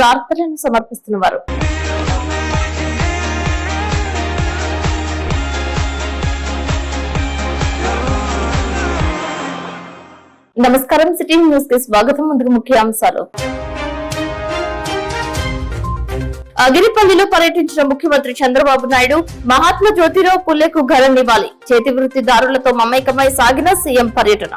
వార్తలను సమర్పిస్తున్నవారు నమస్కారం. City news కి స్వాగతం. ముందుకు ముఖ్యాంశాలు. అగిరిపల్లిలో పర్యటించిన ముఖ్యమంత్రి చంద్రబాబు నాయుడు మహాత్మా జ్యోతిరావు పుల్లెకు ఘన నివాళి. చేతి వృత్తిదారులతో మమేకమై సాగిన సీఎం పర్యటన.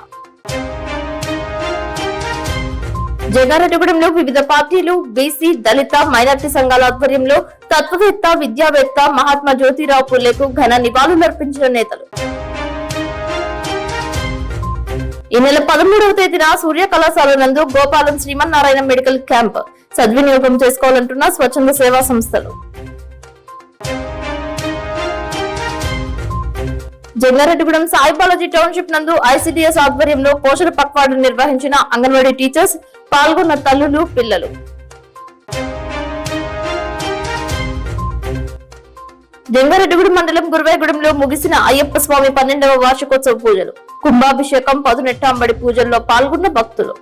జగారెడ్డిగూడెంలో వివిధ పార్టీలు, బీసీ, దళిత, మైనార్టీ సంఘాల ఆధ్వర్యంలో తత్వవేత్త, విద్యావేత్త మహాత్మా జ్యోతిరావు పుల్లెకు ఘన నివాళులర్పించిన నేతలు. ఈ నెల 13వ తేదీన సూర్య కళాశాల నందు గోపాలం శ్రీమన్నారాయణ మెడికల్ క్యాంప్ సద్వినియోగం చేసుకోవాలంటున్న స్వచ్ఛంద సేవా సంస్థలు. జంగారెడ్డిగూడెం సాయిబాలాజీ టౌన్షిప్ నందు ఐసిడిఎస్ ఆధ్వర్యంలో పోషణ పక్వాడు నిర్వహించిన అంగన్వాడీ టీచర్స్ పాల్గొన్న తల్లులు, పిల్లలు. జంగారెడ్డిగూడెం మండలం గురువాయగూడెంలో ముగిసిన అయ్యప్ప స్వామి 12వ వార్షికోత్సవ పూజలు, కుంభాభిషేకం, పదునెట్టాంబడి పూజల్లో పాల్గొన్న భక్తులు.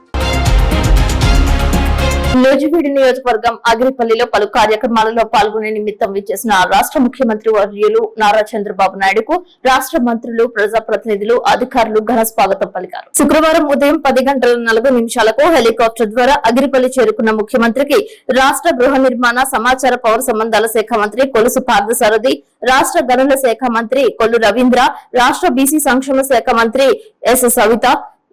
నూజివీడు నియోజకవర్గం అగిరిపల్లిలో పలు కార్యక్రమాలలో పాల్గొనే నిమిత్తం విచ్చేసిన రాష్ట్ర ముఖ్యమంత్రి వర్యులు నారా చంద్రబాబు నాయుడుకు రాష్ట్ర మంత్రులు, ప్రజాప్రతినిధులు, అధికారులు ఘన స్వాగతం పలికారు. శుక్రవారం ఉదయం 10:40 హెలికాప్టర్ ద్వారా అగిరిపల్లి చేరుకున్న ముఖ్యమంత్రికి రాష్ట్ర గృహ నిర్మాణ, సమాచార, పౌర సంబంధాల శాఖ మంత్రి కొలుసు పార్థసారథి, రాష్ట్ర గనుల శాఖ మంత్రి కొల్లు రవీంద్ర, రాష్ట్ర బీసీ సంక్షేమ శాఖ మంత్రి ఎస్ సవిత,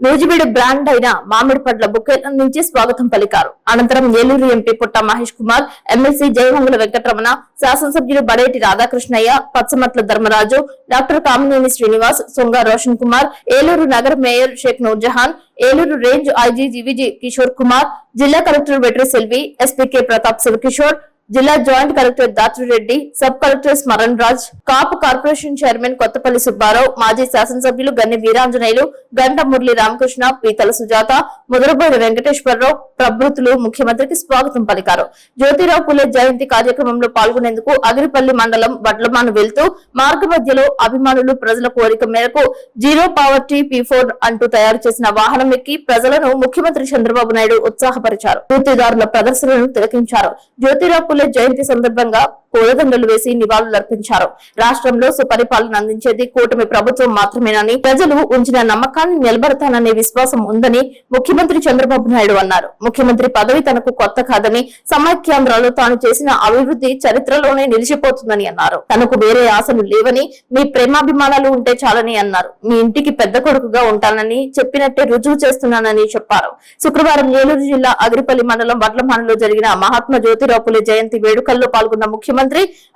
నూజివీడు బ్రాండ్ అయిన మామిడిపడ్ల బుకేలను అందించి స్వాగతం పలికారు. అనంతరం ఏలూరు ఎంపీ పుట్ట మహేష్ కుమార్, ఎమ్మెల్సీ జయమంగళ వెంకటరమణ, శాసనసభ్యులు బడేటి రాధాకృష్ణయ్య, పచ్చమట్ల ధర్మరాజు, డాక్టర్ కామినేని శ్రీనివాస్, సొంగ రోషన్ కుమార్, ఏలూరు నగర mayor Sheikh Noorjahan, Eluru range IG GVG Kishore Kumar, జిల్లా కలెక్టర్ వెట్రి సెల్వి, ఎస్పీకే ప్రతాప్ శివకిషోర్, జిల్లా joint collector Dhatrireddy, sub collector Smaran Raj, Kapu corporation chairman Kothapalli Subbarao, మాజీ శాసనసభ్యులు గన్ని వీరాంజనేయులు, గంట మురళి రామకృష్ణ, పీతల సుజాత, ముదరబోయిన వెంకటేశ్వరరావు ప్రభృతులు ముఖ్యమంత్రికి స్వాగతం పలికారు. జ్యోతిరావు పుల్లె జయంతి కార్యక్రమంలో పాల్గొనేందుకు అగిరిపల్లి మండలం వడ్లమాను వెళ్తూ మార్గ మధ్యలో అభిమానులు ప్రజల కోరిక మేరకు జీరో పావర్టీ P4 అంటూ తయారు చేసిన వాహనం ఎక్కి ప్రజలను ముఖ్యమంత్రి చంద్రబాబు నాయుడు ఉత్సాహపరిచారు. వృత్తిదారుల ప్రదర్శనను తిలకించారు. జ్యోతిరావు పుల్లె జయంతి సందర్భంగా పూలదండలు వేసి నివాళులర్పించారు. రాష్ట్రంలో సుపరిపాలన అందించేది కూటమి ప్రభుత్వం మాత్రమేనని, ప్రజలు ఉంచిన నమ్మకాన్ని నిలబడతాననే విశ్వాసం ఉందని ముఖ్యమంత్రి చంద్రబాబు నాయుడు అన్నారు. ముఖ్యమంత్రి పదవి తనకు కొత్త కాదని, సమైక్యాంధ్రలో తాను చేసిన అభివృద్ధి చరిత్రలోనే నిలిచిపోతుందని అన్నారు. తనకు వేరే ఆశలు లేవని, మీ ప్రేమాభిమానాలు ఉంటే చాలని అన్నారు. మీ ఇంటికి పెద్ద కొడుకుగా ఉంటానని చెప్పినట్టే రుజువు చేస్తున్నానని చెప్పారు. శుక్రవారం ఏలూరు జిల్లా అగిరిపల్లి మండలం వడ్లమానులో జరిగిన మహాత్మా జ్యోతిరావు పుల్లె జయంతి వేడుకల్లో పాల్గొన్న ముఖ్యమంత్రి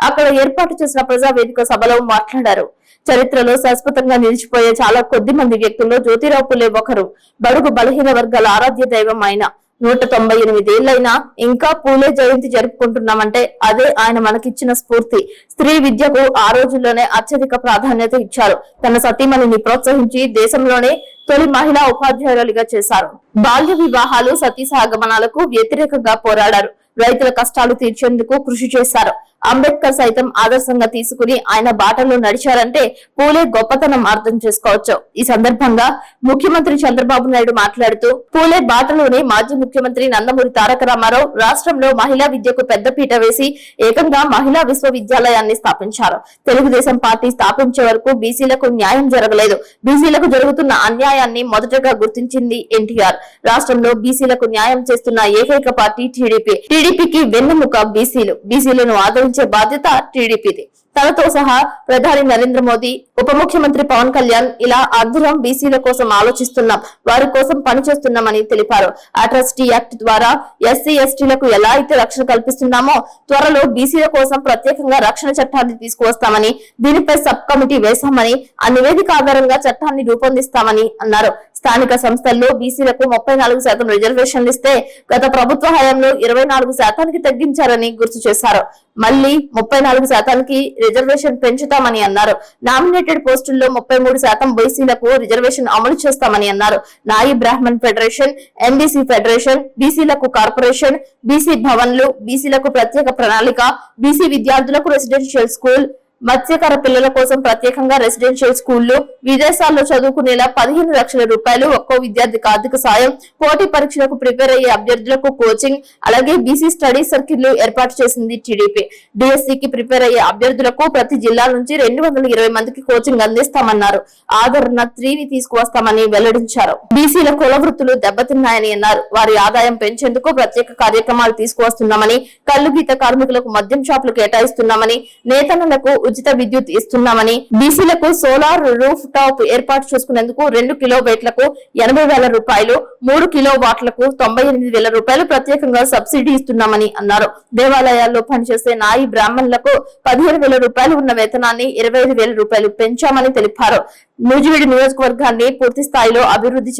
అక్కడ ఏర్పాటు చేసిన ప్రజావేదిక సభలో మాట్లాడారు. చరిత్రలో శాశ్వతంగా నిలిచిపోయే చాలా కొద్ది మంది వ్యక్తుల్లో జ్యోతిరావు పుల్లె ఒకరు. బడుగు బలహీన వర్గాల ఆరాధ్య దైవం ఆయన. 198 ఏళ్లైనా ఇంకా పూలే జయంతి జరుపుకుంటున్నామంటే అదే ఆయన మనకిచ్చిన స్ఫూర్తి. స్త్రీ విద్యకు ఆ రోజుల్లోనే అత్యధిక ప్రాధాన్యత ఇచ్చారు. తన సతీమణిని ప్రోత్సహించి దేశంలోనే తొలి మహిళా ఉపాధ్యాయులుగా చేశారు. బాల్య వివాహాలు, సతీ సహగమనాలకు వ్యతిరేకంగా పోరాడారు. రైతుల కష్టాలు తీర్చేందుకు కృషి చేశారు. అంబేద్కర్ సైతం ఆదర్శంగా తీసుకుని ఆయన బాటలో నడిచారంటే పూలే గొప్పతనం అర్థం చేసుకోవచ్చు. ఈ సందర్భంగా ముఖ్యమంత్రి చంద్రబాబు నాయుడు మాట్లాడుతూ, పూలే బాటలోనే మాజీ ముఖ్యమంత్రి నందమూరి తారక రామారావు రాష్ట్రంలో మహిళా విద్యకు పెద్దపీట వేసి ఏకంగా మహిళా విశ్వవిద్యాలయాన్ని స్థాపించారు. తెలుగుదేశం పార్టీ స్థాపించే వరకు బీసీలకు న్యాయం జరగలేదు. బీసీలకు జరుగుతున్న అన్యాయాన్ని మొదటగా గుర్తించింది ఎన్టీఆర్. రాష్ట్రంలో బీసీలకు న్యాయం చేస్తున్న ఏకైక పార్టీ టీడీపీ. టీడీపీకి వెన్నెముక బీసీలు. బీసీలను ఆదరించే బాధ్యత టీడీపీది. తనతో సహా ప్రధాని నరేంద్ర మోదీ, ఉప ముఖ్యమంత్రి పవన్ కళ్యాణ్ ఇలా అందరం బీసీల కోసం ఆలోచిస్తున్నాం, వారి కోసం పనిచేస్తున్నామని తెలిపారు. అట్రాసిటీ యాక్ట్ ద్వారా ఎస్సీ ఎస్టీలకు ఎలా అయితే రక్షణ కల్పిస్తున్నామో త్వరలో బీసీల కోసం ప్రత్యేకంగా రక్షణ చట్టాన్ని తీసుకువస్తామని, దీనిపై సబ్ కమిటీ వేశామని, ఆ నివేదిక ఆధారంగా చట్టాన్ని రూపొందిస్తామని అన్నారు. స్థానిక సంస్థల్లో బీసీలకు 34% రిజర్వేషన్లు ఇస్తే గత ప్రభుత్వ హయాంలో 24% తగ్గించారని గుర్తు చేశారు. మళ్లీ 34% రిజర్వేషన్ పెంచుతామని అన్నారు. నామినేటెడ్ పోస్టుల్లో 33% బీసీలకు రిజర్వేషన్ అమలు చేస్తామని అన్నారు. నాయి బ్రాహ్మణ్ ఫెడరేషన్, ఎంబీసీ ఫెడరేషన్, బీసీలకు కార్పొరేషన్, బీసీ భవన్లు, బీసీలకు ప్రత్యేక ప్రణాళిక, బీసీ విద్యార్థులకు రెసిడెన్షియల్ స్కూల్, మత్స్యకార పిల్లల కోసం ప్రత్యేకంగా రెసిడెన్షియల్ స్కూళ్లు, విదేశాల్లో చదువుకునేలా 15 లక్షల రూపాయలు ఒక్కో విద్యార్థికి ఆర్థిక సాయం, పోటీ పరీక్షలకు ప్రిపేర్ అయ్యే అభ్యర్థులకు కోచింగ్, అలాగే బీసీ స్టడీ సర్కిళ్లు ఏర్పాటు చేసింది టీడీపీ. డిఎస్సికి ప్రిపేర్ అయ్యే అభ్యర్థులకు ప్రతి జిల్లా నుంచి 220 మందికి కోచింగ్ అందిస్తామన్నారు. ఆదరణ 3ని తీసుకువస్తామని వెల్లడించారు. బీసీల కుల వృత్తులు దెబ్బతిన్నాయని అన్నారు. వారి ఆదాయం పెంచేందుకు ప్రత్యేక కార్యక్రమాలు తీసుకువస్తున్నామని, కల్లు గీత కార్మికులకు మద్యం షాపులు కేటాయిస్తున్నామని, నేతన్నలకు ఉచిత విద్యుత్ ఇస్తున్నామని, బీసీలకు సోలార్ రూఫ్ టాప్ ఏర్పాటు చేసుకునేందుకు 2 కిలోవాట్లకు 80,000 రూపాయలు, 3 కిలోవాట్లకు 98,000 రూపాయలు ప్రత్యేకంగా సబ్సిడీ ఇస్తున్నామని అన్నారు. దేవాలయాల్లో పనిచేసే నాయి బ్రాహ్మణులకు 15,000 రూపాయలు ఉన్న వేతనాన్ని 25,000 రూపాయలు పెంచామని తెలిపారు. నూజివీడు నియోజకవర్గాన్ని పూర్తి స్థాయిలో అభివృద్ధి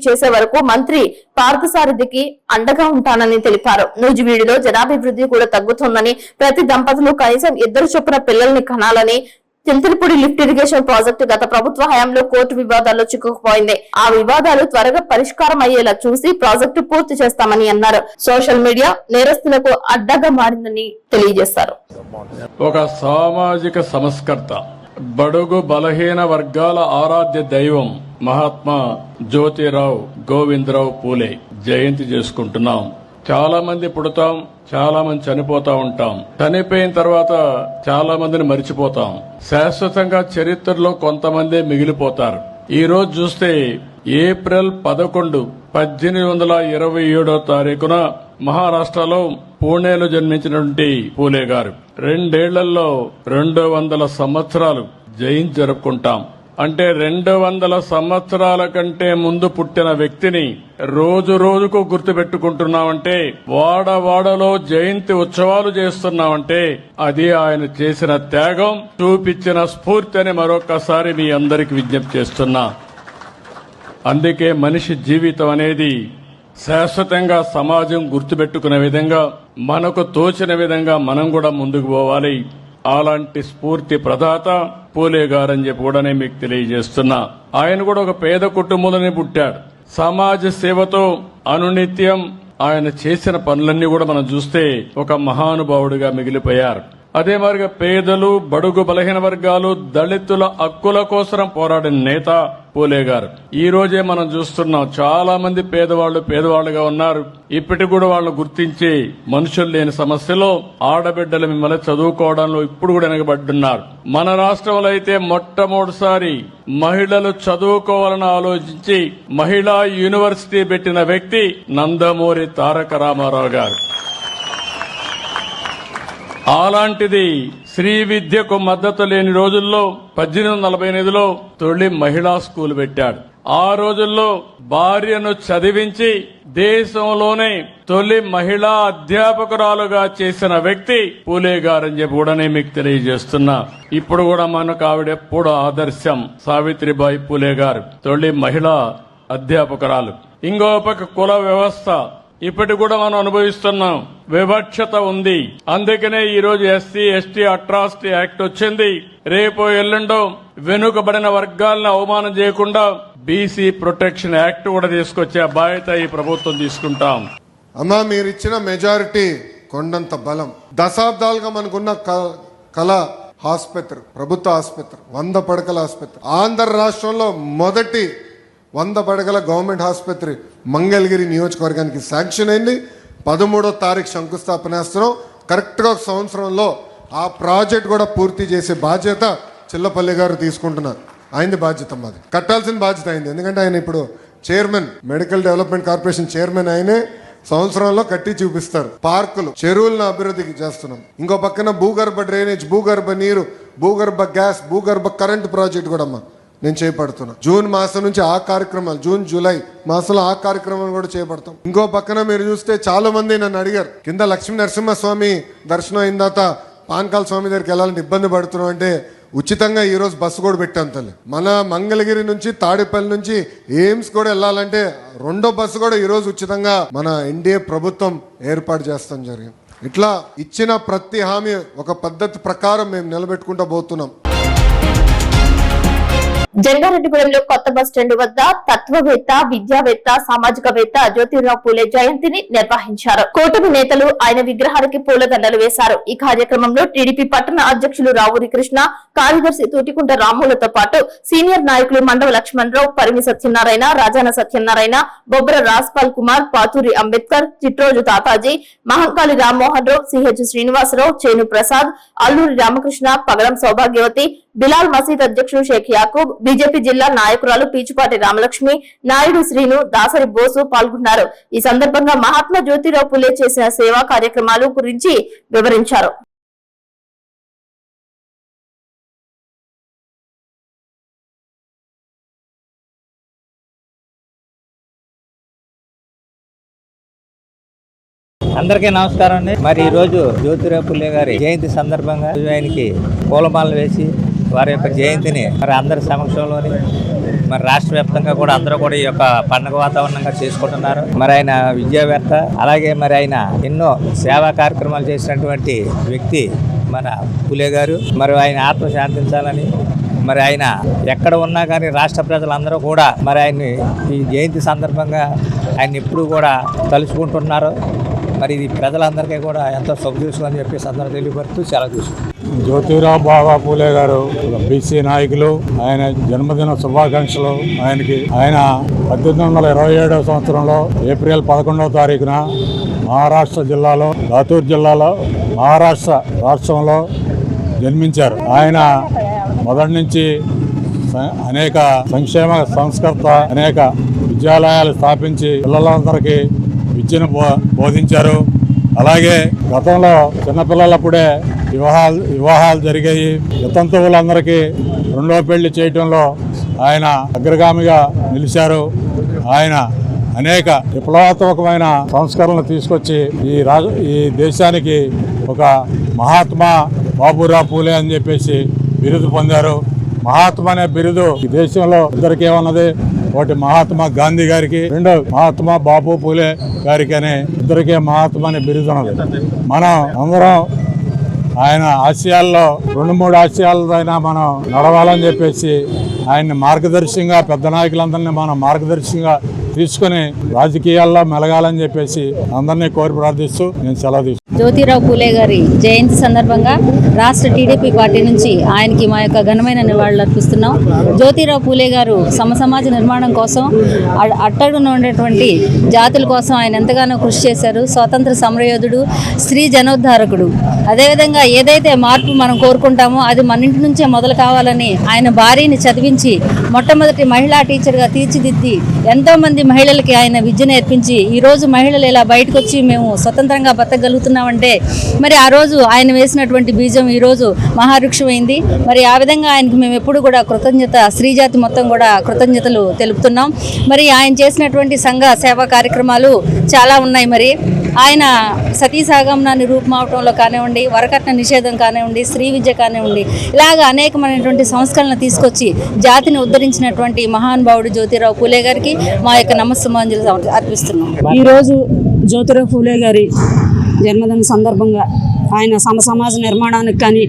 చేసే వరకు మంత్రి పార్థసారథికి అండగా ఉంటానని తెలిపారు. నూజివీడులో జనాభివృద్ధి కూడా తగ్గుతోందని, ప్రతి దంపతులు కనీసం 2 చొప్పున పిల్లల్ని కనాలని, చింతలపూడి లిఫ్ట్ ఇరిగేషన్ ప్రాజెక్టు గత ప్రభుత్వ హయాంలో కోర్టు వివాదాల్లో చిక్కుకుపోయింది. ఆ వివాదాలు త్వరగా పరిష్కారం అయ్యేలా చూసి ప్రాజెక్టు పూర్తి చేస్తామని అన్నారు. సోషల్ మీడియా నేరస్తులకు అడ్డగా మారిందని తెలియజేశారు. ఒక సామాజిక సంస్కర్త, బడుగు బలహీన వర్గాల ఆరాధ్య దైవం మహాత్మా జ్యోతిరావు గోవిందరావు పూలే జయంతి చేసుకుంటున్నాం. చాలా మంది పుడతాం, చాలా మంది చనిపోతా ఉంటాం. చనిపోయిన తర్వాత చాలా మందిని మరిచిపోతాం. శాశ్వతంగా చరిత్రలో కొంతమంది మిగిలిపోతారు. ఈ రోజు చూస్తే ఏప్రిల్ 11, 1827 తారీఖున మహారాష్ట్రలో పూణేలో జన్మించినటువంటి పూలే గారు 2 ఏళ్లలో 200 సంవత్సరాలు జయంతి జరుపుకుంటాం. అంటే 200 సంవత్సరాల కంటే ముందు పుట్టిన వ్యక్తిని రోజు రోజుకు గుర్తు పెట్టుకుంటున్నామంటే, వాడవాడలో జయంతి ఉత్సవాలు చేస్తున్నామంటే అది ఆయన చేసిన త్యాగం, చూపించిన స్ఫూర్తి అని మరొకసారి మీ అందరికి విజ్ఞప్తి చేస్తున్నా. అందుకే మనిషి జీవితం అనేది శాశ్వతంగా సమాజం గుర్తుపెట్టుకునే విధంగా, మనకు తోచిన విధంగా మనం కూడా ముందుకు పోవాలి. అలాంటి స్ఫూర్తి ప్రదాత పూలే గారని చెప్పి కూడా నేను మీకు తెలియజేస్తున్నా. ఆయన కూడా ఒక పేద కుటుంబంలోనే పుట్టాడు. సమాజ సేవతో అనునిత్యం ఆయన చేసిన పనులన్నీ కూడా మనం చూస్తే ఒక మహానుభావుడిగా మిగిలిపోయారు. అదే మరిగా పేదలు, బడుగు బలహీన వర్గాలు, దళితుల హక్కుల కోసం పోరాడిన నేత పూలే గారు. ఈ రోజే మనం చూస్తున్నాం, చాలా మంది పేదవాళ్లుగా ఉన్నారు. ఇప్పటికి కూడా వాళ్ళు గుర్తించి మనుషులు లేని సమస్యలో ఆడబిడ్డలు మిమ్మల్ని చదువుకోవడంలో ఇప్పుడు కూడా వెనకబడ్డున్నారు. మన రాష్ట్రంలో అయితే మొట్టమొదటిసారి మహిళలు చదువుకోవాలని ఆలోచించి మహిళా యూనివర్సిటీ పెట్టిన వ్యక్తి నందమూరి తారక రామారావు గారు. అలాంటిది శ్రీ విద్యకు మద్దతు లేని రోజుల్లో 1848లో తొలి మహిళా స్కూల్ పెట్టాడు. ఆ రోజుల్లో భార్యను చదివించి దేశంలోనే తొలి మహిళా అధ్యాపకురాలుగా చేసిన వ్యక్తి పూలే గారని చెప్పి కూడా నేను మీకు తెలియజేస్తున్నా. ఇప్పుడు కూడా మనకు ఆవిడెప్పుడు ఆదర్శం. సావిత్రిబాయి పూలే గారు తొలి మహిళా అధ్యాపకురాలు. ఇంకో పక్క కుల వ్యవస్థ ఇప్పటి కూడా మనం అనుభవిస్తున్నాం. వివక్షత ఉంది. అందుకనే ఈ రోజు ఎస్సీ ఎస్టీ అట్రాసిటీ యాక్ట్ వచ్చింది. రేపు ఎల్లుండో వెనుకబడిన వర్గాలను అవమానం చేయకుండా బీసీ ప్రొటెక్షన్ యాక్ట్ కూడా తీసుకొచ్చే బాధ్యత ఈ ప్రభుత్వం తీసుకుంటాం. అమ్మా, మీరిచ్చిన మెజారిటీ కొండంత బలం. దశాబ్దాలుగా మనకున్న కళ ఆసుపత్రి, ప్రభుత్వ ఆసుపత్రి, 100 పడకల ఆసుపత్రి. ఆంధ్ర రాష్ట్రంలో మొదటి 100 పడకల గవర్నమెంట్ ఆసుపత్రి మంగళగిరి నియోజకవర్గానికి శాంక్షన్ అయింది. 13వ తారీఖు శంకుస్థాపన చేస్తున్నాం. కరెక్ట్గా 1 సంవత్సరంలో ఆ ప్రాజెక్ట్ కూడా పూర్తి చేసే బాధ్యత చిల్లపల్లి గారు తీసుకుంటున్నారు. ఆయనది బాధ్యత, మాది కట్టాల్సిన బాధ్యత అయింది. ఎందుకంటే ఆయన ఇప్పుడు chairman, medical development corporation chairman. ఆయనే సంవత్సరంలో కట్టి చూపిస్తారు. పార్కులు, చెరువులను అభివృద్ధికి చేస్తున్నాం. ఇంకో పక్కన భూగర్భ డ్రైనేజ్, భూగర్భ నీరు, భూగర్భ గ్యాస్, భూగర్భ కరెంట్ ప్రాజెక్ట్ కూడా నేను చేపడుతున్నా. జూన్ మాసం నుంచి ఆ కార్యక్రమాలు, జూన్ జూలై మాసంలో ఆ కార్యక్రమాలు కూడా చేపడతాం. ఇంకో పక్కన మీరు చూస్తే చాలా మంది నన్ను అడిగారు, కింద లక్ష్మీ నరసింహస్వామి దర్శనం అయిన తర్వాత పానకాల స్వామి దగ్గరికి వెళ్ళాలంటే ఇబ్బంది పడుతున్నాం అంటే, ఉచితంగా ఈ రోజు బస్సు కూడా పెట్టాం తల్లి. మన మంగళగిరి నుంచి తాడేపల్లి నుంచి ఎయిమ్స్ కూడా వెళ్ళాలంటే 2వ బస్సు కూడా ఈ రోజు ఉచితంగా మన ఎన్డీఏ ప్రభుత్వం ఏర్పాటు చేస్తాం జరిగింది. ఇట్లా ఇచ్చిన ప్రతి హామీ ఒక పద్ధతి ప్రకారం మేము నిలబెట్టుకుంటూ పోతున్నాం. జంగారెడ్డిగూడెంలో కొత్త బస్ స్టాండ్ వద్ద తత్వవేత్త, విద్యావేత్త, సామాజికవేత్త జ్యోతిరావు పూలే జయంతిని నిర్వహించారు. కూటమి నేతలు ఆయన విగ్రహానికి పూలదండలు వేశారు. ఈ కార్యక్రమంలో టీడీపీ పట్టణ అధ్యక్షులు రావూరి కృష్ణ, కార్యదర్శి తూటికుంట రాములతో పాటు సీనియర్ నాయకులు మండవ లక్ష్మణరావు, పరిమి సత్యనారాయణ, రాజాన సత్యనారాయణ, బొబ్బర రాజ్పాల్ కుమార్, పాతూరి అంబేద్కర్, చిట్రోజు తాతాజీ, మహంకాళి రామ్మోహన్ రావు, సిహెచ్ శ్రీనివాసరావు, చేను ప్రసాద్, అల్లూరి రామకృష్ణ, పగడం సౌభాగ్యవతి, బిలాల్ మసీద్ అధ్యక్షుడు షేక్ యాకూబ్, బీజేపీ జిల్లా నాయకురాలు పీచుపాటి రామలక్ష్మి, నాయుడు శ్రీను, దాసరి బోసు పాల్గొన్నారు. ఈ సందర్భంగా మహాత్మా జ్యోతిరావు పూలే చేసిన సేవా కార్యక్రమాలు గురించి వివరించారు. అందరికీ నమస్కారం అండి. మరి ఈ రోజు జ్యోతిరావు పూలే గారి జయంతి సందర్భంగా ఆయనకి పూలమాలలు వేసి వారి యొక్క జయంతిని మరి అందరి సమక్షంలోని మరి రాష్ట్ర వ్యాప్తంగా కూడా అందరూ కూడా ఈ యొక్క పండుగ వాతావరణంగా చేసుకుంటున్నారు. మరి ఆయన విద్యావేత్త, అలాగే మరి ఆయన ఎన్నో సేవా కార్యక్రమాలు చేసినటువంటి వ్యక్తి మన పూలే గారు. మరి ఆయన ఆత్మ శాంతించాలని మరి ఆయన ఎక్కడ ఉన్నా కానీ రాష్ట్ర ప్రజలందరూ కూడా మరి ఆయన్ని ఈ జయంతి సందర్భంగా ఆయన ఎప్పుడూ కూడా తలుచుకుంటున్నారు. మరి ఇది ప్రజలందరికీ కూడా ఎంతో శుభదృష్టం అని చెప్పేసి అందరూ తెలియపరుస్తూ చాలా చూసుకుంటారు. జ్యోతిరావు బాబా పూలే గారు బీసీ నాయకులు, ఆయన జన్మదిన శుభాకాంక్షలు ఆయనకి. ఆయన 1827వ సంవత్సరంలో ఏప్రిల్ 11వ తారీఖున మహారాష్ట్ర జిల్లాలో, లాతూర్ జిల్లాలో, మహారాష్ట్ర రాష్ట్రంలో జన్మించారు. ఆయన మొదటి నుంచి అనేక సంక్షేమ సంస్కర్త, అనేక విద్యాలయాలు స్థాపించి పిల్లలందరికీ విద్యను బోధించారు. అలాగే గతంలో చిన్నపిల్లలప్పుడే వివాహాలు జరిగాయి. వితంతువులందరికీ రెండో పెళ్లి చేయటంలో ఆయన అగ్రగామిగా నిలిచారు. ఆయన అనేక విప్లవాత్మకమైన సంస్కరణలు తీసుకొచ్చి ఈ దేశానికి ఒక మహాత్మా బాబురావు పూలే అని చెప్పేసి బిరుదు పొందారు. మహాత్మా అనే బిరుదు ఈ దేశంలో ఇద్దరికీ ఉన్నది. ఒకటి మహాత్మా గాంధీ గారికి, రెండో మహాత్మా బాబు పూలే గారికి అనే ఇద్దరికే మహాత్మా అనే బిరుదు ఉన్నది. మనం అందరం ఆయన ఆశయాల్లో 2-3 ఆశయాలైనా మనం నడవాలని చెప్పేసి ఆయన్ని మార్గదర్శిగా, పెద్ద నాయకులందరినీ మనం మార్గదర్శిగా తీసుకుని రాజకీయాల్లో మెలగాలని చెప్పేసి అందరినీ కోరి ప్రార్థిస్తూ నేను సెలవు తీసుకున్నాను. జ్యోతిరావు పూలే గారి జయంతి సందర్భంగా రాష్ట్ర టీడీపీ పార్టీ నుంచి ఆయనకి మా యొక్క ఘనమైన నివాళులు అర్పిస్తున్నాం. జ్యోతిరావు పూలే గారు సమసమాజ నిర్మాణం కోసం, అట్టడున ఉండేటువంటి జాతుల కోసం ఆయన ఎంతగానో కృషి చేశారు. స్వాతంత్ర సమరయోధుడు, స్త్రీ జనోద్ధారకుడు. అదేవిధంగా ఏదైతే మార్పు మనం కోరుకుంటామో అది మన ఇంటి నుంచే మొదలు కావాలని ఆయన భార్యని చదివించి మొట్టమొదటి మహిళా టీచర్గా తీర్చిదిద్ది ఎంతోమంది మహిళలకి ఆయన విద్య నేర్పించి ఈరోజు మహిళలు ఇలా బయటకు వచ్చి మేము స్వతంత్రంగా బతకగలుగుతున్నామంటే మరి ఆ రోజు ఆయన వేసినటువంటి బీజం ఈరోజు మహావృక్షమైంది. మరి ఆ విధంగా ఆయనకి మేము ఎప్పుడు కూడా స్త్రీజాతి మొత్తం కూడా కృతజ్ఞతలు తెలుపుతున్నాం. మరి ఆయన చేసినటువంటి సంఘ సేవా కార్యక్రమాలు చాలా ఉన్నాయి. మరి ఆయన సతీ సాగమనాన్ని రూపుమావటంలో కానివ్వండి, వరకట్న నిషేధం కానివ్వండి, స్త్రీ విద్య కానివ్వండి, ఇలాగ అనేకమైనటువంటి సంస్కరణలు తీసుకొచ్చి జాతిని ఉద్ధరించినటువంటి మహానుభావుడు జ్యోతిరావు పూలే గారికి మా యొక్క నమస్సుమాంజలి అర్పిస్తున్నాం. ఈరోజు జ్యోతిరావు పూలే గారి జన్మదిన సందర్భంగా ఆయన సమాజ నిర్మాణానికి కానీ,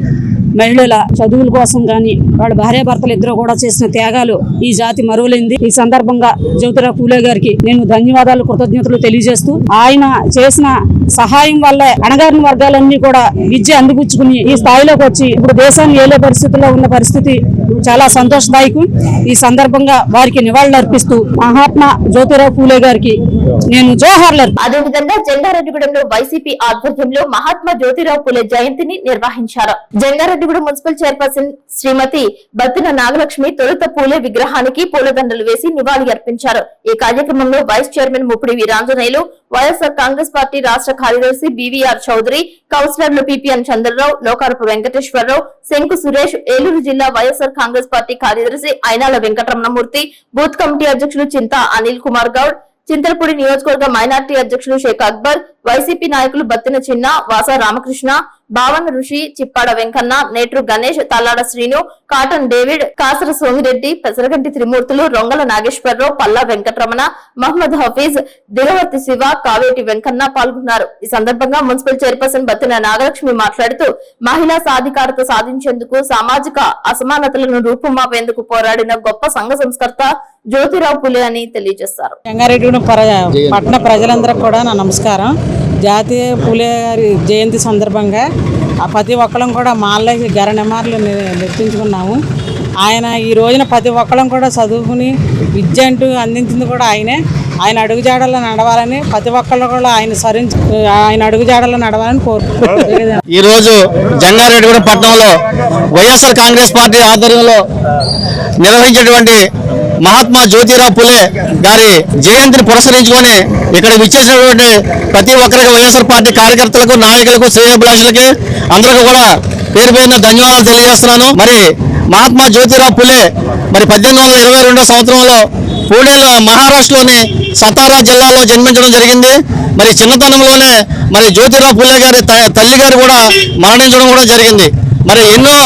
మహిళల చదువుల కోసం కానీ, వాళ్ళ భార్యాభర్తలు ఇద్దరు కూడా చేసిన త్యాగాలు ఈ జాతి మరువలేంది. ఈ సందర్భంగా జ్యోతిరావు పూలే గారికి నేను ధన్యవాదాలు, కృతజ్ఞతలు తెలియజేస్తూ ఆయన చేసిన సహాయం వల్ల అణగారిన వర్గాలన్నీ కూడా విద్య అందిపుచ్చుకుని ఈ స్థాయిలోకి వచ్చి ఇప్పుడు దేశాన్ని ఏలే పరిస్థితుల్లో ఉన్న పరిస్థితి చాలా సంతోషదాయకం. ఈ సందర్భంగా వారికి నివాళులు అర్పిస్తూ మహాత్మా జ్యోతిరావు పూలే గారికి నేను జోహార్లు. అదేవిధంగా జంగారెడ్డిగూడెంలో వైసీపీ ఆధ్వర్యంలో మహాత్మా జ్యోతిరావు పూలే జయంతిని నిర్వహించారు. జంగారెడ్డిగూడెం మున్సిపల్ చైర్పర్సన్ శ్రీమతి బత్తిన నాగలక్ష్మి తొలుత పూలే విగ్రహానికి పూలదండలు వేసి నివాళి అర్పించారు. ఈ కార్యక్రమంలో vice chairman Muppidi Veeranjaneyulu, YSR Congress party రాష్ట్ర కార్యదర్శి బీవీఆర్ చౌదరి, కౌన్సిలర్లు పిపిఎన్ చంద్రరావు, లోకారపు వెంకటేశ్వరరావు, శంకు సురేష్, ఏలూరు జిల్లా వైఎస్ఆర్ కాంగ్రెస్ పార్టీ కార్యదర్శి అయినాల వెంకటరమణమూర్తి, బూత్ కమిటీ అధ్యక్షులు చింతా అనిల్ కుమార్ గౌడ్, చింతలపూడి నియోజకవర్గ మైనార్టీ అధ్యక్షులు షేక్ అక్బర్, వైసీపీ నాయకులు బత్తిన చిన్న, వాస రామకృష్ణ, భావన ఋషి, చిప్పాడ వెంకన్న, నేట్రు గణేష్, తల్లాడ శ్రీను, కాటన్ డేవిడ్, కాసర సోమిరెడ్డి, పెసరగంటి త్రిమూర్తులు, రొంగల నాగేశ్వరరావు, పల్లా వెంకటరమణ, మహమ్మద్ హఫీజ్, దిగవర్తి శివ, కావేటి వెంకన్న పాల్గొన్నారు. ఈ సందర్భంగా మున్సిపల్ చైర్పర్సన్ బత్తిన నాగలక్ష్మి మాట్లాడుతూ మహిళా సాధికారత సాధించేందుకు, సామాజిక అసమానతలను రూపుమాపేందుకు పోరాడిన గొప్ప సంఘ సంస్కర్త జ్యోతిరావు పులే అని తెలియజేశారు. రంగారెడ్డి పట్టణ ప్రజలందరికీ కూడా నా నమస్కారం. జాతీయ పులే గారి జయంతి సందర్భంగా ప్రతి ఒక్కరం కూడా మాల్లోకి గరణమార్లు నిర్తించుకున్నాము. ఆయన ఈ రోజున ప్రతి ఒక్కరం కూడా చదువుకుని విద్య అంటూ అందించింది కూడా ఆయనే. ఆయన అడుగుజాడల్లో నడవాలని ప్రతి ఒక్కళ్ళు కూడా ఆయన అడుగుజాడల్లో నడవాలని కోరుకుంటున్నాను. ఈ రోజు జంగారెడ్డిగూడెం పట్టణంలో వైఎస్ఆర్ కాంగ్రెస్ పార్టీ ఆధ్వర్యంలో నిర్వహించినటువంటి మహాత్మా జ్యోతిరావు పులే గారి జయంతిని పురస్కరించుకొని ఇక్కడ విచ్చేసినటువంటి ప్రతి ఒక్కరికి వైఎస్ఆర్ పార్టీ కార్యకర్తలకు, నాయకులకు, శ్రేయోభిలాషులకి అందరికీ కూడా పేరు పేరున ధన్యవాదాలు తెలియజేస్తున్నాను. మరి మహాత్మా జ్యోతిరావు పులే మరి 1822 సంవత్సరంలో పూణేలో మహారాష్ట్రలోని సతారా జిల్లాలో జన్మించడం జరిగింది. మరి చిన్నతనంలోనే మరి జ్యోతిరావు పులే గారి తల్లి గారు కూడా మరణించడం కూడా జరిగింది. మరి ఎన్నో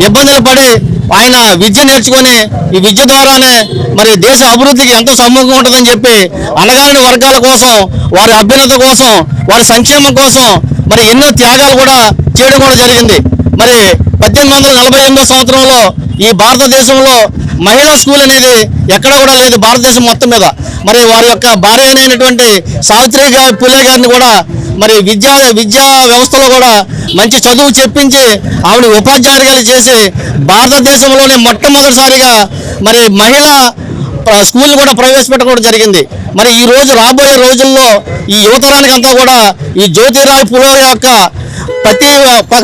ఇబ్బందులు పడి ఆయన విద్య నేర్చుకొని ఈ విద్య ద్వారానే మరి దేశ అభివృద్ధికి ఎంతో సమ్మతంగా ఉంటుందని చెప్పి అణగారిన వర్గాల కోసం, వారి అభ్యున్నత కోసం, వారి సంక్షేమం కోసం మరి ఎన్నో త్యాగాలు కూడా చేయడం కూడా జరిగింది. మరి 1848 సంవత్సరంలో ఈ భారతదేశంలో మహిళా స్కూల్ అనేది ఎక్కడ కూడా లేదు భారతదేశం మొత్తం మీద. మరి వారి యొక్క భార్య అయినటువంటి సావిత్రిబాయి పులే గారిని కూడా మరి విద్యా వ్యవస్థలో కూడా మంచి చదువు చెప్పించి ఆవిడ ఉపాధ్యాయులుగా చేసి భారతదేశంలోనే మొట్టమొదటిసారిగా మరి మహిళా స్కూల్ కూడా ప్రవేశపెట్టడం జరిగింది. మరి ఈ రోజు రాబోయే రోజుల్లో ఈ యువతరానికి అంతా కూడా ఈ జ్యోతిరావు పులే యొక్క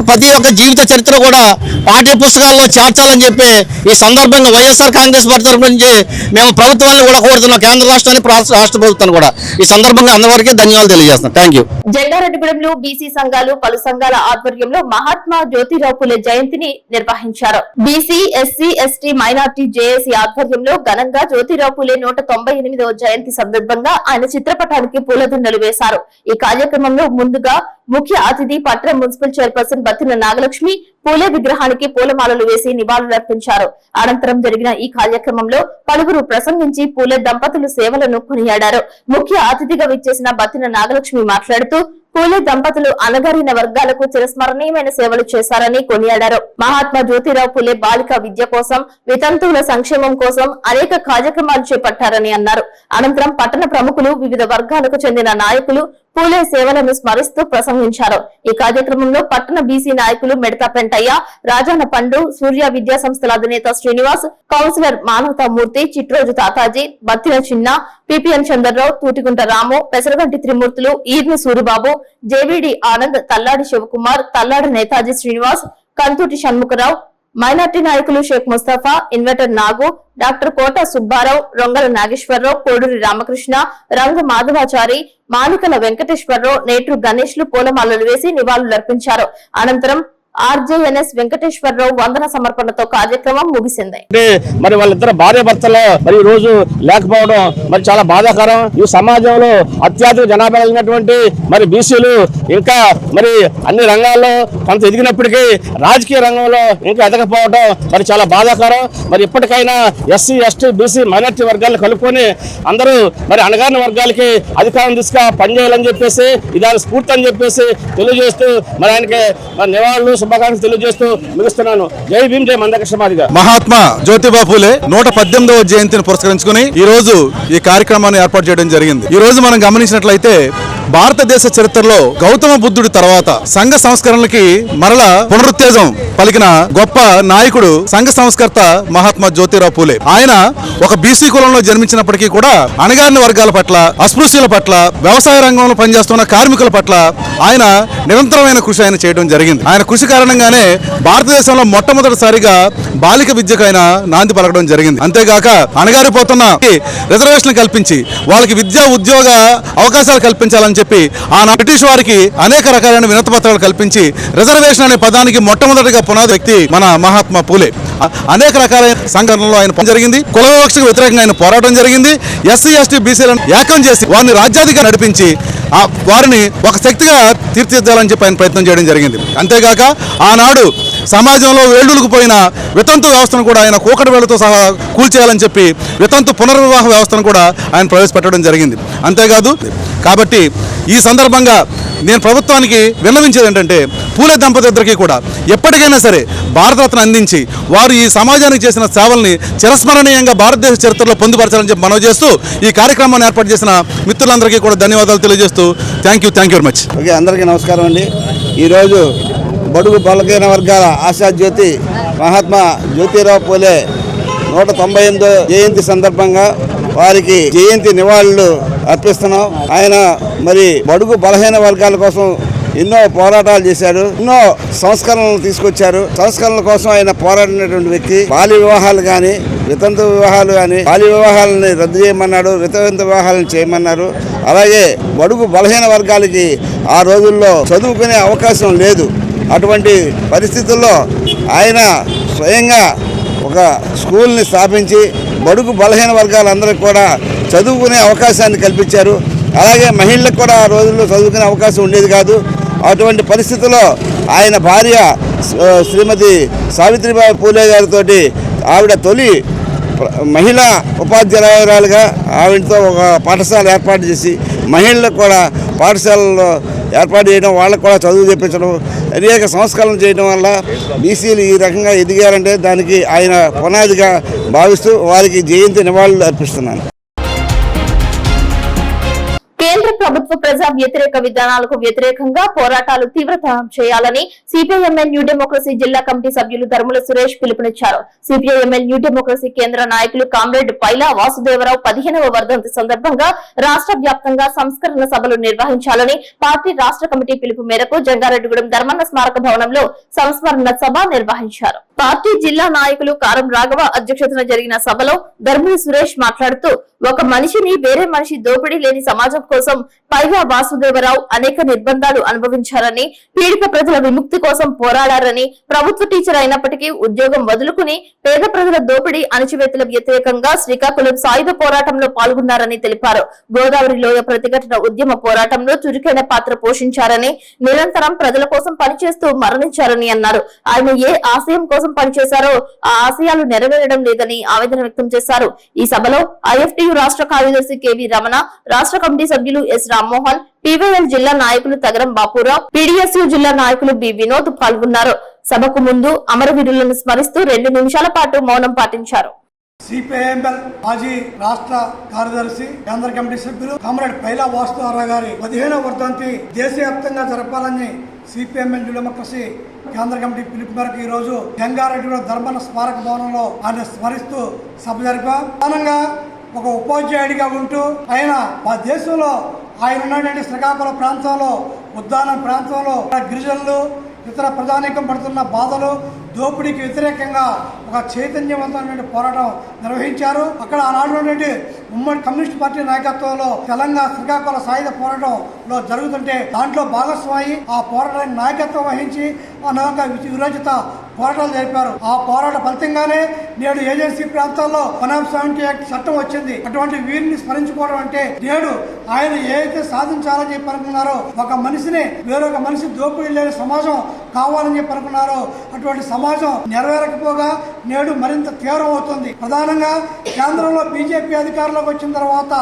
ప్రతి ఒక్క జీవిత చరిత్ర కూడా పాఠ్య పుస్తకాల్లో చేర్చాలని చెప్పి ఈ సందర్భంగా వైఎస్ఆర్ కాంగ్రెస్ పార్టీ తరఫు నుంచి మేము ప్రభుత్వాన్ని కూడా కోరుతున్నాం, కేంద్ర రాష్ట్రానికి, రాష్ట్ర ప్రభుత్వాన్ని కూడా. ఈ సందర్భంగా అందరికీ ధన్యవాదాలు తెలియజేస్తున్నాం. Thank you. జంగారెడ్డిగూడెంలో బీసీ సంఘాలు, పలు సంఘాల ఆధ్వర్యంలో మహాత్మా జ్యోతిరావు పులే జయంతిని నిర్వహించారు. BC, SC, ST, minority JAC ఆధ్వర్యంలో ఘనంగా జ్యోతిరావు పులే 198వ జయంతి సందర్భంగా ఆయన చిత్రపటానికి పూలదండలు వేశారు. ఈ కార్యక్రమంలో ముందుగా ముఖ్య అతిథి పట్టణ మున్సిపల్ చైర్పర్సన్ బత్తిన నాగలక్ష్మి పూలే విగ్రహానికి పూలమాలలు వేసి నివాళులర్పించారు. అనంతరం జరిగిన ఈ కార్యక్రమంలో పలువురు ప్రసంగించి పూలే దంపతులు సేవలను కొనియాడారు. ముఖ్య అతిథిగా విచ్చేసిన బత్తిన నాగలక్ష్మి మాట్లాడుతూ పూలే దంపతులు అణగారిన వర్గాలకు చిరస్మరణీయమైన సేవలు చేశారని కొనియాడారు. మహాత్మా జ్యోతిరావు పులే బాలికా విద్య కోసం, వితంతువుల సంక్షేమం కోసం అనేక కార్యక్రమాలు చేపట్టారని అన్నారు. అనంతరం పట్టణ ప్రముఖులు, వివిధ వర్గాలకు చెందిన నాయకులు పూలే సేవలను స్మరిస్తూ ప్రసంగించారు. ఈ కార్యక్రమంలో పట్టణ బీసీ నాయకులు మెడతా పెంటయ్య, రాజాన పండు, సూర్య విద్యా సంస్థల అధినేత శ్రీనివాస్, కౌన్సిలర్ మానవతామూర్తి, చిట్రోజు తాతాజీ, బత్తిన చిన్న, పిపిఎన్ చంద్రరావు, తూటిగుంట రాము, పెసరగంటి త్రిమూర్తులు, ఈర్ని సూరిబాబు, జేవిడి ఆనంద్, తల్లాడి శివకుమార్, తల్లాడి నేతాజీ శ్రీనివాస్, కంతూటి షణ్ముఖరావు, మైనార్టీ నాయకులు షేక్ ముస్తఫా, ఇన్వర్టర్ నాగు, డాక్టర్ కోట సుబ్బారావు, రొంగల నాగేశ్వరరావు, కోడూరి రామకృష్ణ, రంగ మాధవాచారి, మాలికల వెంకటేశ్వరరావు, నేట్రు గణేష్లు పూలమాలలు వేసి నివాళులర్పించారు. అనంతరం ఆర్జేఎన్ఎస్ వెంకటేశ్వరరావు వందన సమర్పణతో కార్యక్రమం ముగిసింది. మరి వాళ్ళిద్దరు భార్య భర్తలు మరి ఈ రోజు లేకపోవడం మరి చాలా బాధాకరం. ఈ సమాజంలో అత్యధిక జనాభా కలిగినటువంటి మరి బీసీలు ఇంకా మరి అన్ని రంగాల్లో కొంత ఎదిగినప్పటికీ రాజకీయ రంగంలో ఇంకా ఎదగకపోవడం మరి చాలా బాధాకరం. మరి ఇప్పటికైనా ఎస్సీ, ఎస్టీ, బీసీ, మైనార్టీ వర్గాలను కలుపుకొని అందరూ మరి అణగారిన వర్గాలకి అధికారం దిశగా పనిచేయాలని చెప్పేసి ఇదాని స్ఫూర్తి అని చెప్పేసి తెలియజేస్తూ మరి ఆయనకి నివాళులు, శుభాకాంక్షలు తెలియజేస్తూ ముగిస్తున్నాను. జై భీమ్, జై మందకృష్ణ మాదిగ. మహాత్మా జ్యోతిబా పూలే 118వ జయంతిని పురస్కరించుకుని ఈ రోజు ఈ కార్యక్రమాన్ని ఏర్పాటు చేయడం జరిగింది. ఈ రోజు మనం గమనించినట్లయితే భారతదేశ చరిత్రలో గౌతమ బుద్ధుడి తర్వాత సంఘ సంస్కరణలకి మరల పునరుత్తేజం పలికిన గొప్ప నాయకుడు, సంఘ సంస్కర్త మహాత్మా జ్యోతిరావు పూలే. ఆయన ఒక బీసీ కులంలో జన్మించినప్పటికీ కూడా అణగారిన వర్గాల పట్ల, అస్పృశ్యుల పట్ల, వ్యవసాయ రంగంలో పనిచేస్తున్న కార్మికుల పట్ల ఆయన నిరంతరమైన కృషి ఆయన చేయడం జరిగింది. ఆయన కృషి కారణంగానే భారతదేశంలో మొట్టమొదటిసారిగా బాలిక విద్యకు ఆయన నాంది పలకడం జరిగింది. అంతేగాక అణగారిపోతున్న రిజర్వేషన్ కల్పించి వాళ్ళకి విద్యా, ఉద్యోగ అవకాశాలు కల్పించాలని చెప్పి ఆనాడు బ్రిటిష్ వారికి అనేక రకాలైన వినతి పత్రాలు కల్పించి రిజర్వేషన్ అనే పదానికి మొట్టమొదటిగా పునాది వ్యక్తి మన మహాత్మా పూలే. అనేక రకాలైన సంఘటనలో ఆయన పని జరిగింది. కుల వివక్షకు వ్యతిరేకంగా ఆయన పోరాటం జరిగింది. ఎస్సీ, ఎస్టీ, బీసీలను ఏకం చేసి వారిని రాజ్యాధికారం నడిపించి వారిని ఒక శక్తిగా తీర్చిదిద్దాలని చెప్పి ఆయన ప్రయత్నం చేయడం జరిగింది. అంతేగాక ఆనాడు సమాజంలో వేళ్లుకుపోయిన వితంతు వ్యవస్థను కూడా ఆయన కూకటి వేళ్లతో సహా కూల్చేయాలని చెప్పి వితంతు పునర్వివాహ వ్యవస్థను కూడా ఆయన ప్రవేశపెట్టడం జరిగింది. అంతేకాదు కాబట్టి ఈ సందర్భంగా నేను ప్రభుత్వానికి విన్నవించేది ఏంటంటే పూలే దంపతులిద్దరికీ కూడా ఎప్పటికైనా సరే భారతరత్న అందించి వారు ఈ సమాజానికి చేసిన సేవల్ని చిరస్మరణీయంగా భారతదేశ చరిత్రలో పొందుపరచాలని చెప్పి మనవి చేస్తూ ఈ కార్యక్రమాన్ని ఏర్పాటు చేసిన మిత్రులందరికీ కూడా ధన్యవాదాలు తెలియజేస్తూ thank you very much. Okay, అందరికీ నమస్కారం అండి. ఈరోజు బడుగు బలహీన వర్గాల ఆశాజ్యోతి మహాత్మా జ్యోతిరావు పూలే 198వ జయంతి సందర్భంగా వారికి జయంతి నివాళులు అర్పిస్తున్నాం. ఆయన మరి బడుగు బలహీన వర్గాల కోసం ఎన్నో పోరాటాలు చేశారు, ఎన్నో సంస్కరణలు తీసుకొచ్చారు. సంస్కరణల కోసం ఆయన పోరాడినటువంటి వ్యక్తి. బాల్య వివాహాలు కానీ వితంతు వివాహాలు కానీ బాల్య వివాహాలని రద్దు చేయమన్నాడు, వితంతు వివాహాలను చేయమన్నారు. అలాగే బడుగు బలహీన వర్గాలకి ఆ రోజుల్లో చదువుకునే అవకాశం లేదు. అటువంటి పరిస్థితుల్లో ఆయన స్వయంగా ఒక స్కూల్ని స్థాపించి బడుగు బలహీన వర్గాలందరికీ కూడా చదువుకునే అవకాశాన్ని కల్పించారు. అలాగే మహిళలకు కూడా ఆ రోజుల్లో చదువుకునే అవకాశం ఉండేది కాదు. అటువంటి పరిస్థితుల్లో ఆయన భార్య శ్రీమతి సావిత్రిబాయి పూలే గారితో ఆవిడ తొలి మహిళా ఉపాధ్యాయురాలుగా ఆవిడతో ఒక పాఠశాల ఏర్పాటు చేసి మహిళలకు కూడా పాఠశాలలో ఏర్పాటు చేయడం, వాళ్ళకు కూడా చదువు చెప్పించడం, అనేక సంస్కరణలు చేయడం వల్ల బీసీలు ఈ రకంగా ఎదిగారంటే దానికి ఆయన పునాదిగా భావిస్తూ వారికి జయంతి నివాళులు అర్పిస్తున్నాను. కేంద్ర ప్రభుత్వ ప్రజా వ్యతిరేక విధానాలకు వ్యతిరేకంగా పోరాటాలు తీవ్రతరం చేయాలని సిపిఐఎంఎల్ న్యూ డెమోక్రసీ జిల్లా కమిటీ సభ్యులు ధర్ముల సురేష్ పిలుపునిచ్చారు. సిపిఐఎంఎల్ న్యూ డెమోక్రసీ కేంద్ర నాయకులు కామ్రేడ్ పైలా వాసుదేవరావు 15వ వర్ధంతి సందర్భంగా రాష్ట్ర వ్యాప్తంగా సంస్కరణ సభలు నిర్వహించాలని పార్టీ రాష్ట్ర కమిటీ పిలుపు మేరకు జంగారెడ్డిగూడెం ధర్మన్న స్మారక భవనంలో సంస్మరణ సభ నిర్వహించారు. పార్టీ జిల్లా నాయకులు కారం రాఘవ అధ్యక్షతన జరిగిన సభలో ధర్ముల సురేష్ మాట్లాడుతూ ఒక మనిషిని వేరే మనిషి దోపిడీ లేని సమాజం కోసం పైగా వాసుదేవరావు అనేక నిర్బంధాలు అనుభవించారని, పీడిత ప్రజల విముక్తి కోసం పోరాడారని, ప్రభుత్వ టీచర్ అయినప్పటికీ ఉద్యోగం వదులుకుని పేద ప్రజల దోపిడీ అణచివేతల వ్యతిరేకంగా శ్రీకాకుళం సాయుధ పోరాటంలో పాల్గొన్నారని తెలిపారు. గోదావరి లోయ ప్రతిఘటన ఉద్యమ పోరాటంలో చురుకైన పాత్ర పోషించారని, నిరంతరం ప్రజల కోసం పనిచేస్తూ మరణించారని అన్నారు. ఆయన ఏ ఆశయం కోసం పనిచేశారో ఆ ఆశయాలు నెరవేరడం లేదని ఆవేదన వ్యక్తం చేశారు. ఈ సభలో ఐఎఫ్టియు రాష్ట్ర కార్యదర్శి కెవి రమణ, రాష్ట్ర కమిటీ సభ్యులు ఎస్ రామ్మోహన్, పివైఎల్ జిల్లా నాయకులు తగరం బాపురావు, పిడిఎస్యు జిల్లా నాయకులు బి వినోద్ పాల్గొన్నారు. సభకు ముందు అమరవీరులను స్మరిస్తూ 2 నిమిషాల పాటు మౌనం పాటించారు. సిపిఐఎంఎల్ మాజీ రాష్ట్ర కార్యదర్శి కేంద్ర కమిటీ సభ్యులు కామ్రేడ్ పైలా వాసుదేవరావు గారి 15వ వర్ధంతి దేశవ్యాప్తంగా జరపాలని సిపిఐఎంఎల్ డెమోక్రసీ కేంద్ర కమిటీ పిలుపు మేరకు ఈ రోజు జంగారెడ్డిగూడెం ధర్మన్న స్మారక భవనంలో ఆయన స్మరిస్తూ సభ జరిపాం. ప్రధానంగా ఒక ఉపాధ్యాయుడిగా ఉంటూ ఆయన మా దేశంలో ఆయన ఉన్నటువంటి శ్రీకాకుళం ప్రాంతంలో ఉద్దానం ప్రాంతంలో గిరిజనులు ఇతర ప్రజానీకం పడుతున్న బాధలు దోపిడీకి వ్యతిరేకంగా ఒక చైతన్యవంతమైన పోరాటం నిర్వహించారు. అక్కడ ఆనాడు ఉమ్మడి కమ్యూనిస్ట్ పార్టీ నాయకత్వంలో తెలంగాణ శ్రీకాకుళం సాయుధ పోరాటంలో జరుగుతుంటే దాంట్లో భాగస్వామి ఆ పోరాటానికి నాయకత్వం వహించి అనేక విరోచిత పోరాటాలు జరిపారు. ఆ పోరాట ఫలితంగానే నేడు ఏజెన్సీ ప్రాంతాల్లో 170 యాక్ట్ చట్టం వచ్చింది. అటువంటి వీరిని స్మరించుకోవడం అంటే నేడు ఆయన ఏదైతే సాధించాలని చెప్పి అనుకున్నారో, ఒక మనిషిని వేరొక మనిషి దోపిడీ లేని సమాజం కావాలని చెప్పి అనుకున్నారో అటువంటి సమాజం నెరవేరకపోగా నేడు మరింత తీవ్రం అవుతుంది. ప్రధానంగా కేంద్రంలో బీజేపీ అధికారంలోకి వచ్చిన తర్వాత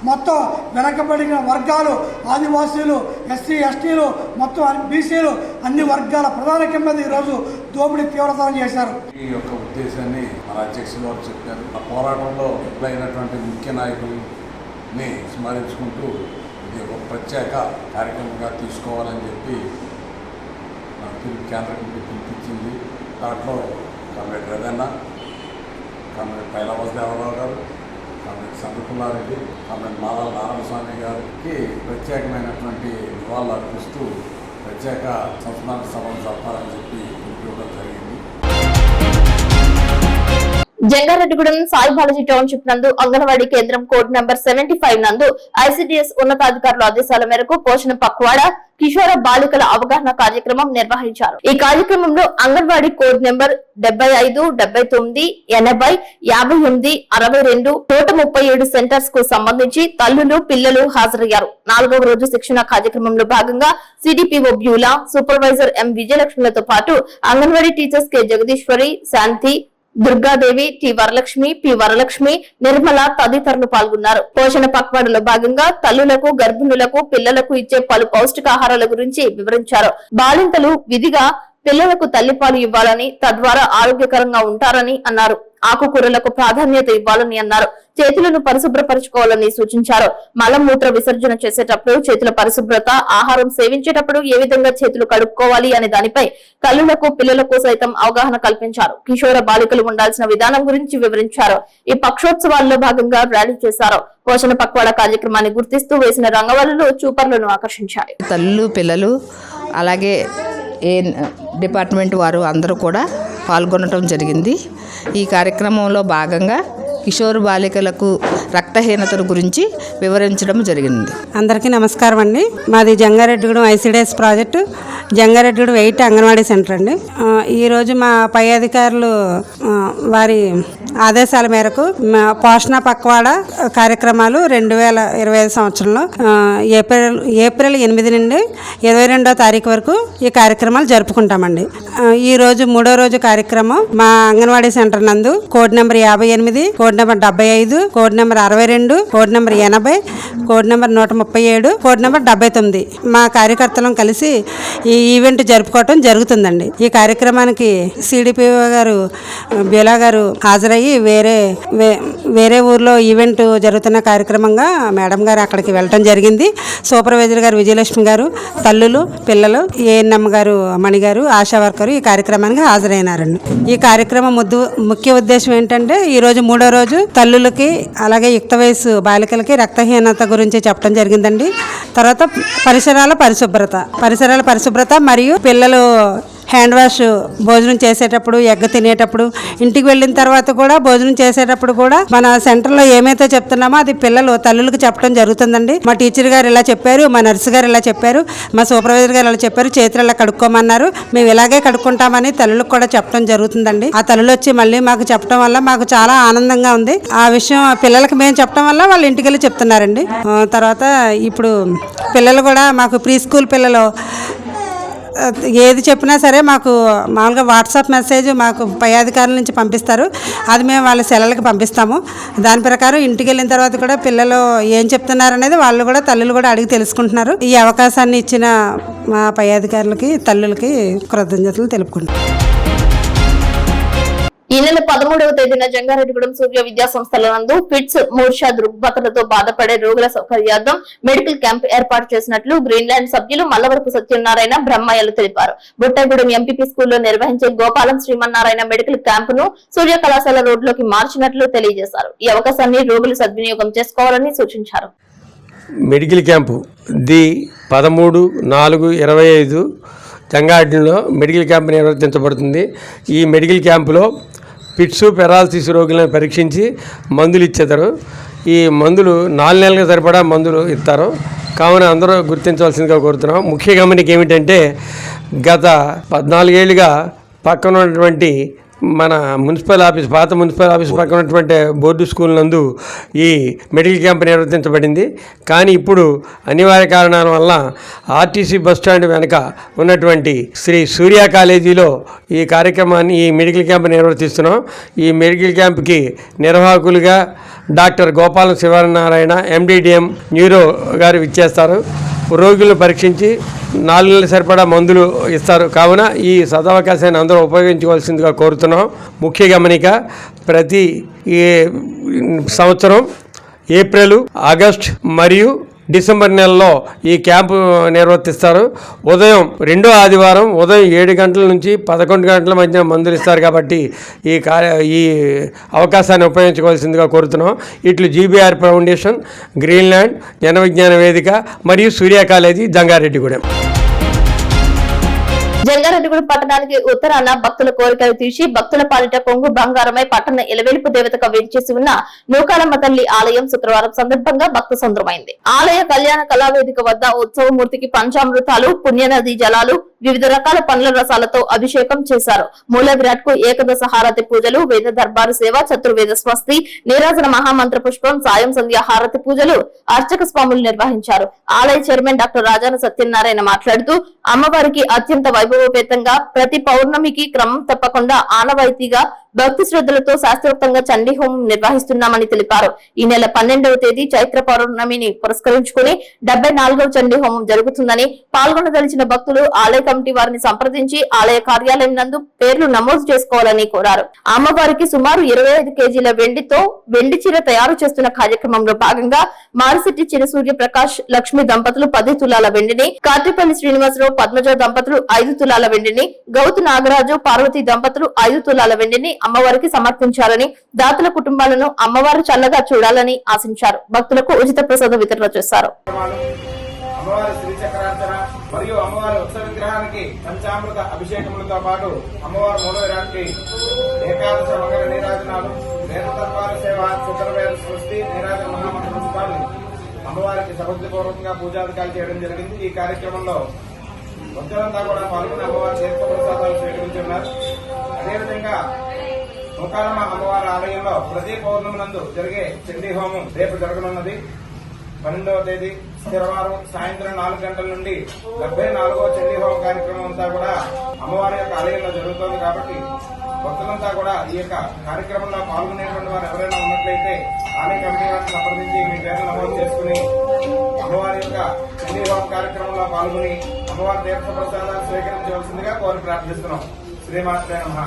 మొత్తం వెనకబడిన వర్గాలు, ఆదివాసీలు, ఎస్సీ ఎస్టీలు, మొత్తం బీసీలు అన్ని వర్గాల ప్రధానికం మీద ఈరోజు దోపిడీ తీవ్రతరం చేశారు. ఈ యొక్క ఉద్దేశాన్ని మన అధ్యక్షులు వారు చెప్పారు. ఆ పోరాటంలో అయినటువంటి ముఖ్య నాయకుల్ని స్మరించుకుంటూ ఇది ఒక ప్రత్యేక కార్యక్రమంగా తీసుకోవాలని చెప్పి కేంద్ర కమిటీ పిలిపించింది. దాంట్లో కామ్రేడ్ రవీణ, కామ్రేడ్ పైలా వాసుదేవరావు గారు, కామ్రేడ్ సంతకుల్లారెడ్డి, కామ్రేడ్ మాదాల నారాయణస్వామి గారికి ప్రత్యేకమైనటువంటి నివాళులు అర్పిస్తూ ప్రత్యేక సంస్మరణ సభను జరపాలని చెప్పి పిలుపుకోవడం జరిగింది. జంగారెడ్డిగూడెం సాయి బాలాజీ టౌన్షిప్ నందు అంగన్వాడీ కేంద్రం కోడ్ నెంబర్ 75 నందు ఐసిడిఎస్ ఉన్నతాధికారుల ఆదేశాల మేరకు పోషణ పక్వాడ కిషోర బాలికల అవగాహన కార్యక్రమం నిర్వహించారు. ఈ కార్యక్రమంలో అంగన్వాడీ కోడ్ నెంబర్ 75, 79, 80, 58, 62, 137 సెంటర్స్ కు సంబంధించి తల్లులు, పిల్లలు హాజరయ్యారు. 4వ రోజు శిక్షణ కార్యక్రమంలో భాగంగా సిడిపిఓ బ్యూలా, సూపర్వైజర్ ఎం విజయలక్ష్మిలతో పాటు అంగన్వాడీ టీచర్స్ కె జగదీశ్వరి, శాంతి, దుర్గాదేవి, టి వరలక్ష్మి, పి వరలక్ష్మి, నిర్మల తదితరులు పాల్గొన్నారు. పోషణ పక్వాడలో భాగంగా తల్లులకు, గర్భిణులకు, పిల్లలకు ఇచ్చే పలు పౌష్టికాహారాల గురించి వివరించారు. బాలింతలు విధిగా పిల్లలకు తల్లిపాలు ఇవ్వాలని, తద్వారా ఆరోగ్యకరంగా ఉంటారని అన్నారు. ఆకుకూరలకు ప్రాధాన్యత ఇవ్వాలని అన్నారు. చేతులను పరిశుభ్రపరచుకోవాలని సూచించారు. మలమూత్ర విసర్జన చేసేటప్పుడు చేతుల పరిశుభ్రత, ఆహారం సేవించేటప్పుడు ఏ విధంగా చేతులు కడుక్కోవాలి అనే దానిపై తల్లులకు, పిల్లలకు సైతం అవగాహన కల్పించారు. కిషోర బాలికలు ఉండాల్సిన విధానం గురించి వివరించారు. ఈ పక్షోత్సవాల్లో భాగంగా ర్యాలీ చేశారు. పోషణ పక్వాడ కార్యక్రమాన్ని గుర్తిస్తూ వేసిన రంగవల్లులు చూపర్లను ఆకర్షించాయి. తల్లులు, పిల్లలు అలాగే ఏ డిపార్ట్మెంట్ వారు అందరూ కూడా పాల్గొనడం జరిగింది. ఈ కార్యక్రమంలో భాగంగా కిషోర్ బాలికలకు రక్తహీనతను గురించి వివరించడం జరిగింది. అందరికీ నమస్కారం అండి. మాది Jangareddygudem ICDS project, Jangareddygudem 8 anganwadi centre అండి. ఈరోజు మా పై అధికారులు వారి ఆదేశాల మేరకు పోషణ పక్వాడ కార్యక్రమాలు 2025 సంవత్సరంలో ఏప్రిల్ 8 నుండి 22వ తారీఖు వరకు ఈ కార్యక్రమాలు జరుపుకుంటామండి. ఈరోజు 3వ రోజు కార్యక్రమం మా అంగన్వాడీ సెంటర్ నందు code number 58, code number 75, code number 62, code number 80, code number 137, code number 79 మా కార్యకర్తలను కలిసి ఈ ఈవెంట్ జరుపుకోవటం జరుగుతుందండి. ఈ కార్యక్రమానికి సిడిపిఓ గారు బ్యూలా గారు హాజరయ్యి వేరే ఊర్లో ఈవెంట్ జరుగుతున్న కార్యక్రమంగా మేడం గారు అక్కడికి వెళ్ళటం జరిగింది. సూపర్వైజర్ గారు విజయలక్ష్మి గారు, తల్లులు, పిల్లలు, ఏఎన్ఎం గారు మణి గారు, ఆశా వర్కరు ఈ కార్యక్రమానికి హాజరైనారండి. ఈ కార్యక్రమం ముఖ్య ఉద్దేశం ఏంటంటే ఈరోజు 3వ రోజు తల్లులకి అలాగే యుక్త వయసు బాలికలకి రక్తహీనత గురించి చెప్పడం జరిగిందండి. తర్వాత పరిసరాల పరిశుభ్రత మరియు పిల్లలు హ్యాండ్ వాష్ భోజనం చేసేటప్పుడు, ఎగ్గ తినేటప్పుడు, ఇంటికి వెళ్ళిన తర్వాత కూడా భోజనం చేసేటప్పుడు కూడా మన సెంటర్లో ఏమైతే చెప్తున్నామో అది తల్లులకు చెప్పడం జరుగుతుందండి. మా టీచర్ గారు ఇలా చెప్పారు, మా నర్సు గారు ఇలా చెప్పారు, మా సూపర్వైజర్ గారు ఇలా చెప్పారు, చేతులు ఇలా కడుక్కోమన్నారు, మేము ఇలాగే కడుక్కుంటామని తల్లులకు కూడా చెప్పడం జరుగుతుందండి. ఆ తల్లులు వచ్చి మళ్ళీ మాకు చెప్పడం వల్ల మాకు చాలా ఆనందంగా ఉంది. ఆ విషయం పిల్లలకి మేము చెప్పడం వల్ల వాళ్ళు ఇంటికి వెళ్ళి చెప్తున్నారండి. తర్వాత ఇప్పుడు పిల్లలు కూడా మాకు ప్రీ స్కూల్ పిల్లలు ఏది చెప్పినా సరే మాకు మామూలుగా వాట్సాప్ మెసేజ్ మాకు పై అధికారుల నుంచి పంపిస్తారు. అది మేము వాళ్ళ సెలవులకు పంపిస్తాము. దాని ప్రకారం ఇంటికి వెళ్ళిన తర్వాత కూడా పిల్లలు ఏం చెప్తున్నారు అనేది వాళ్ళు కూడా తల్లులు కూడా అడిగి తెలుసుకుంటున్నారు. ఈ అవకాశాన్ని ఇచ్చిన మా పై అధికారులకి, తల్లులకి కృతజ్ఞతలు తెలుపుకుంటున్నాం. ఈ నెల 13వ తేదీన జంగారెడ్డిగూడెం సూర్య విద్యా సంస్థల నందు ఫిట్స్, మూర్ఛ, దృగ్బతలతో బాధపడే రోగుల సౌకర్యార్థం మెడికల్ క్యాంప్ ఏర్పాటు చేసినట్లు గ్రీన్లాండ్ సభ్యులు మల్లవరపు సత్యనారాయణ, బ్రహ్మయ్యలు తెలిపారు. బుట్టగూడెం ఎంపీపీ స్కూల్లో నిర్వహించే గోపాలం శ్రీమన్నారాయణ మెడికల్ క్యాంపును సూర్య కళాశాల రోడ్లోకి మార్చినట్లు తెలియజేశారు. ఈ అవకాశాన్ని రోగులు సద్వినియోగం చేసుకోవాలని సూచించారు. మెడికల్ క్యాంపు 13/4/25 జంగారెడ్డిలో మెడికల్ క్యాంప్ నిర్వర్తించబడుతుంది. ఈ మెడికల్ క్యాంపులో ఫిట్స్, పెరాలసిస్ రోగులను పరీక్షించి మందులు ఇచ్చేదారు. ఈ మందులు 4 నెలలకు సరిపడా మందులు ఇస్తారు. కావున అందరూ గుర్తించవలసిందిగా కోరుతున్నాం. ముఖ్య గమనిక ఏమిటంటే గత 14 ఏళ్ళుగా పక్కన ఉన్నటువంటి మన పాత మున్సిపల్ ఆఫీస్ పక్కన ఉన్నటువంటి బోర్డు స్కూల్ నందు ఈ మెడికల్ క్యాంప్ నిర్వర్తించబడింది. కానీ ఇప్పుడు అనివార్య కారణాల వల్ల ఆర్టీసీ బస్టాండ్ వెనక ఉన్నటువంటి శ్రీ సూర్య కాలేజీలో ఈ కార్యక్రమాన్ని, ఈ మెడికల్ క్యాంప్ నిర్వర్తిస్తున్నాం. ఈ మెడికల్ క్యాంప్కి నిర్వాహకులుగా doctor Gopalam Sivanarayana, MD DM neuro గారు ఇచ్చేస్తారు. రోగులను పరీక్షించి 4 నెలలు సరిపడా మందులు ఇస్తారు. కావున ఈ సదవకాశాన్ని అందరూ ఉపయోగించుకోవాల్సిందిగా కోరుతున్నాం. ముఖ్య గమనిక, ప్రతి సంవత్సరం ఏప్రిల్, ఆగస్ట్ మరియు డిసెంబర్ నెలలో ఈ క్యాంపు నిర్వర్తిస్తారు. ఉదయం 2వ ఆదివారం ఉదయం 7 గంటల నుంచి 11 గంటల మధ్య మందులు ఇస్తారు. కాబట్టి ఈ అవకాశాన్ని ఉపయోగించుకోవాల్సిందిగా కోరుతున్నాం. ఇట్లు GBR foundation, Greenland, Jana Vignana వేదిక మరియు సూర్య కాలేజీ, జంగారెడ్డిగూడెం. జంగారెడ్డిగూడెం పట్టణానికి ఉత్తరాన భక్తుల కోరికలు తీర్చి భక్తుల పాలిట కొంగు బంగారమై పట్టణ ఎలవేలుపు దేవతగా వేంచేసి ఉన్న నూకాలమ్మ తల్లి ఆలయం శుక్రవారం సందర్భంగా భక్త సంద్రమైంది. ఆలయ కళ్యాణ కళావేదిక వద్ద ఉత్సవమూర్తికి పంచామృతాలు, పుణ్యనది జలాలు, వివిధ రకాల పండ్ల రసాలతో అభిషేకం చేశారు. మూల విరాట్ కు ఏకదశ హారతి పూజలు, వేద దర్బారు సేవ, చతుర్వేద స్వస్తి, నీరాజన మహామంత్ర పుష్పం, సాయం సంధ్య హారతి పూజలు అర్చక స్వాములు నిర్వహించారు. ఆలయ చైర్మన్ డాక్టర్ రాజాన సత్యనారాయణ మాట్లాడుతూ అమ్మవారికి అత్యంత వైభవోపేతంగా ప్రతి పౌర్ణమికి క్రమం తప్పకుండా ఆనవాయితీగా భక్తి శ్రద్ధలతో శాస్త్రోక్తంగా చండీ హోమం నిర్వహిస్తున్నామని తెలిపారు. ఈ నెల 12వ తేదీ చైత్ర పౌర్ణమిని పురస్కరించుకుని 74వ చండీ హోమం జరుగుతుందని, పాల్గొనదలిచిన భక్తులు ఆలయ కమిటీ వారిని సంప్రదించి ఆలయ కార్యాలయం నందు పేర్లు నమోదు చేసుకోవాలని కోరారు. అమ్మవారికి సుమారు 25 కేజీల వెండితో వెండి చీర తయారు చేస్తున్న కార్యక్రమంలో భాగంగా మారిశెట్టి చిరసూర్య ప్రకాష్ లక్ష్మి దంపతులు 10 తులాల వెండిని, కాట్రిపల్లి శ్రీనివాసరావు పద్మజ దంపతులు 5 తులాల వెండిని, గౌతు నాగరాజు పార్వతి దంపతులు 5 తులాల వెండిని అమ్మవారికి సమర్పించాలని, దాతల కుటుంబాలను అమ్మవారు చల్లగా చూడాలని ఆశించారు. భక్తులకు ఉచిత ప్రసాద వితరణ చేశారు. అమ్మవారి శ్రీచక్రార్చన మరియు అమ్మవారి ఉత్సవ విగ్రహానికి పంచామృత అభిషేకములతో పాటు అమ్మవారి మూల విరాట్కి ఏకాదశ మంగళ నీరాజనాలు, వేద దర్బార సేవ, చతుర్వేద స్వస్తి, నీరాజన మహామంత్ర పుష్పాలు అమ్మవారికి సమర్థపూర్వకంగా పూజాధికారులు చేయడం జరిగింది. ఈ కార్యక్రమంలో భక్తులంతా కూడా పాల్గొని అమ్మవారి తీర్థ ప్రసాదాలు స్వీకరించున్నారు. అదేవిధంగా నూకాలమ్మ అమ్మవారి ఆలయంలో ప్రతి పౌర్ణమి నందు జరిగే చండీ హోమం రేపు జరగనున్నది. 12వ తేదీ శనివారం సాయంత్రం 4 గంటల నుండి 74వ చండీ హోమం కార్యక్రమం అంతా కూడా అమ్మవారి యొక్క ఆలయంలో జరుగుతోంది. కాబట్టి భక్తులంతా కూడా ఈ యొక్క కార్యక్రమంలో పాల్గొనేటువంటి వారు ఎవరైనా ఉన్నట్లయితే ఆలయ కమిటీ వారిని సంప్రదించి మీ పేరు నమోదు చేసుకుని అమ్మవారి యొక్క చండీ హోమం కార్యక్రమంలో పాల్గొని అమ్మవారి తీర్థ ప్రసాదాలు స్వీకరించవలసిందిగా కోరి ప్రార్థిస్తున్నాం.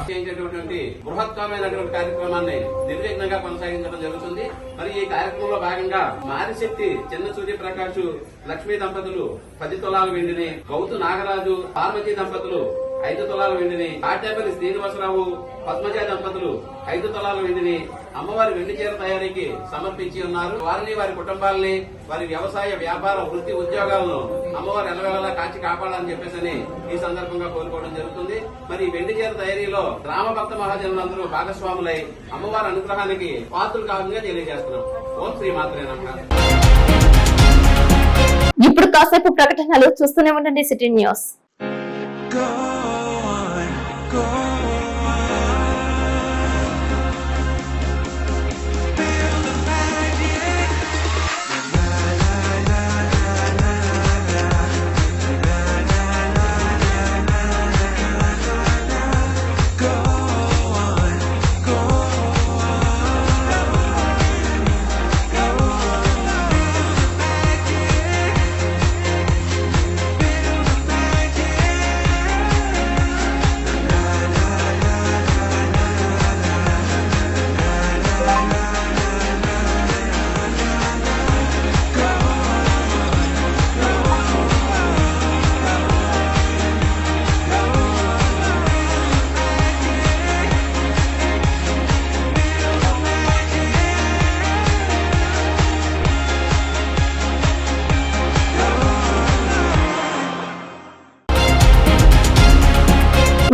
చేయించేటువంటి బృహత్తరమైనటువంటి కార్యక్రమాన్ని నిర్విఘ్నంగా కొనసాగించడం జరుగుతుంది. మరి ఈ కార్యక్రమంలో భాగంగా మారిశెట్టి చిన్న సూర్యప్రకాష్ లక్ష్మీ దంపతులు 10 తులాల వెండిని, గౌతు నాగరాజు పార్వతీ దంపతులు 5 తులాల వెండిని, కాట్యాపల్లి శ్రీనివాసరావు పద్మజ దంపతులు 5 తులాల వెండిని అమ్మవారి వెండి చీర తయారీకి సమర్పించి ఉన్నారు. వారిని, వారి కుటుంబాలని, వారి వ్యవసాయ వ్యాపార వృత్తి ఉద్యోగాలను అమ్మవారు ఎలవేళలా కాచి కాపాడాలని చెప్పేసి ఈ సందర్భంగా కోరుకోవడం జరుగుతుంది. మరి వెండి చీర తయారీలో రామభక్త మహాజనులందరూ భాగస్వాములై అమ్మవారి అనుగ్రహానికి పాత్రలు కావాలని తెలియజేస్తున్నాం. ఓం శ్రీ మాత్రే నమః. ఇప్పుడు కాసేపు ప్రకటనలు చూస్తూనే ఉండండి సిటీ న్యూస్.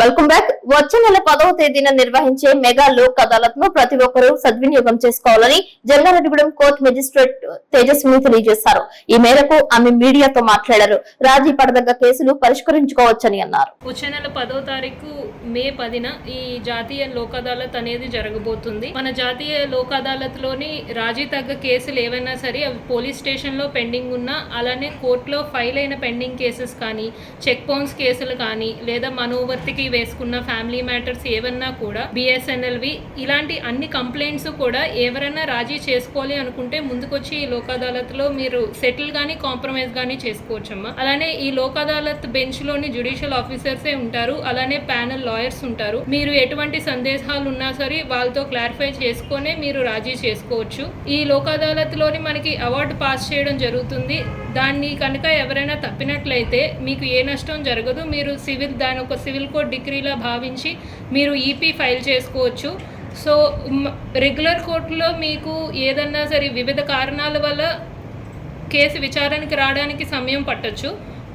Welcome back. వచ్చే నెల 10వ తేదీన నిర్వహించే మెగా లోక్ అదాలత్ ను ప్రతి ఒక్కరూ సద్వినియోగం చేసుకోవాలని జంగారెడ్డిగూడెం కోర్టు మెజిస్ట్రేట్ తేజస్విని తెలియజేశారు. ఈ మేరకు ఆమె మీడియాతో మాట్లాడారు. రాజీ పడదగ్గ కేసులు పరిష్కరించుకోవచ్చని అన్నారు. వచ్చే నెల 10వ తారీఖు మే 10న ఈ జాతీయ లోక్ అదాలత్ అనేది జరగబోతుంది. మన జాతీయ లోక్ అదాలత్ లోని రాజీ తగ్గ కేసులు ఏవైనా సరే అవి పోలీస్ స్టేషన్ లో పెండింగ్ ఉన్నా, అలానే కోర్టులో ఫైల్ అయిన పెండింగ్ కేసెస్ కానీ, చెక్ బౌన్స్ కేసులు కానీ, లేదా మనోవర్తికి వేసుకున్న ఫ్యామిలీ మ్యాటర్స్ ఏవన్నా కూడా, బిఎస్ఎన్ఎల్వి ఇలాంటి అన్ని కంప్లైంట్స్ కూడా ఎవరైనా రాజీ చేసుకోవాలి అనుకుంటే ముందుకొచ్చి ఈ లోక్ అదాలత్ లో మీరు సెటిల్ గానీ కాంప్రమైజ్ గానీ చేసుకోవచ్చమ్మా. అలానే ఈ లోక్ అదాలత్ బెంచ్ లోని జ్యుడిషియల్ ఆఫీసర్సే ఉంటారు, అలానే ప్యానల్ లాయర్స్ ఉంటారు. మీరు ఎటువంటి సందేహాలు ఉన్నా సరే వాళ్ళతో క్లారిఫై చేసుకునే మీరు రాజీ చేసుకోవచ్చు. ఈ లోక్ అదాలత్ లోని మనకి అవార్డు పాస్ చేయడం జరుగుతుంది. దాన్ని కనుక ఎవరైనా తప్పినట్లయితే మీకు ఏ నష్టం జరగదు. మీరు దాని ఒక సివిల్ కోర్ట్ డిగ్రీలా భావించి మీరు ఈపీ ఫైల్ చేసుకోవచ్చు. సో రెగ్యులర్ కోర్టులో మీకు ఏదన్నా సరే వివిధ కారణాల వల్ల కేసు విచారణకి రావడానికి సమయం పట్టొచ్చు.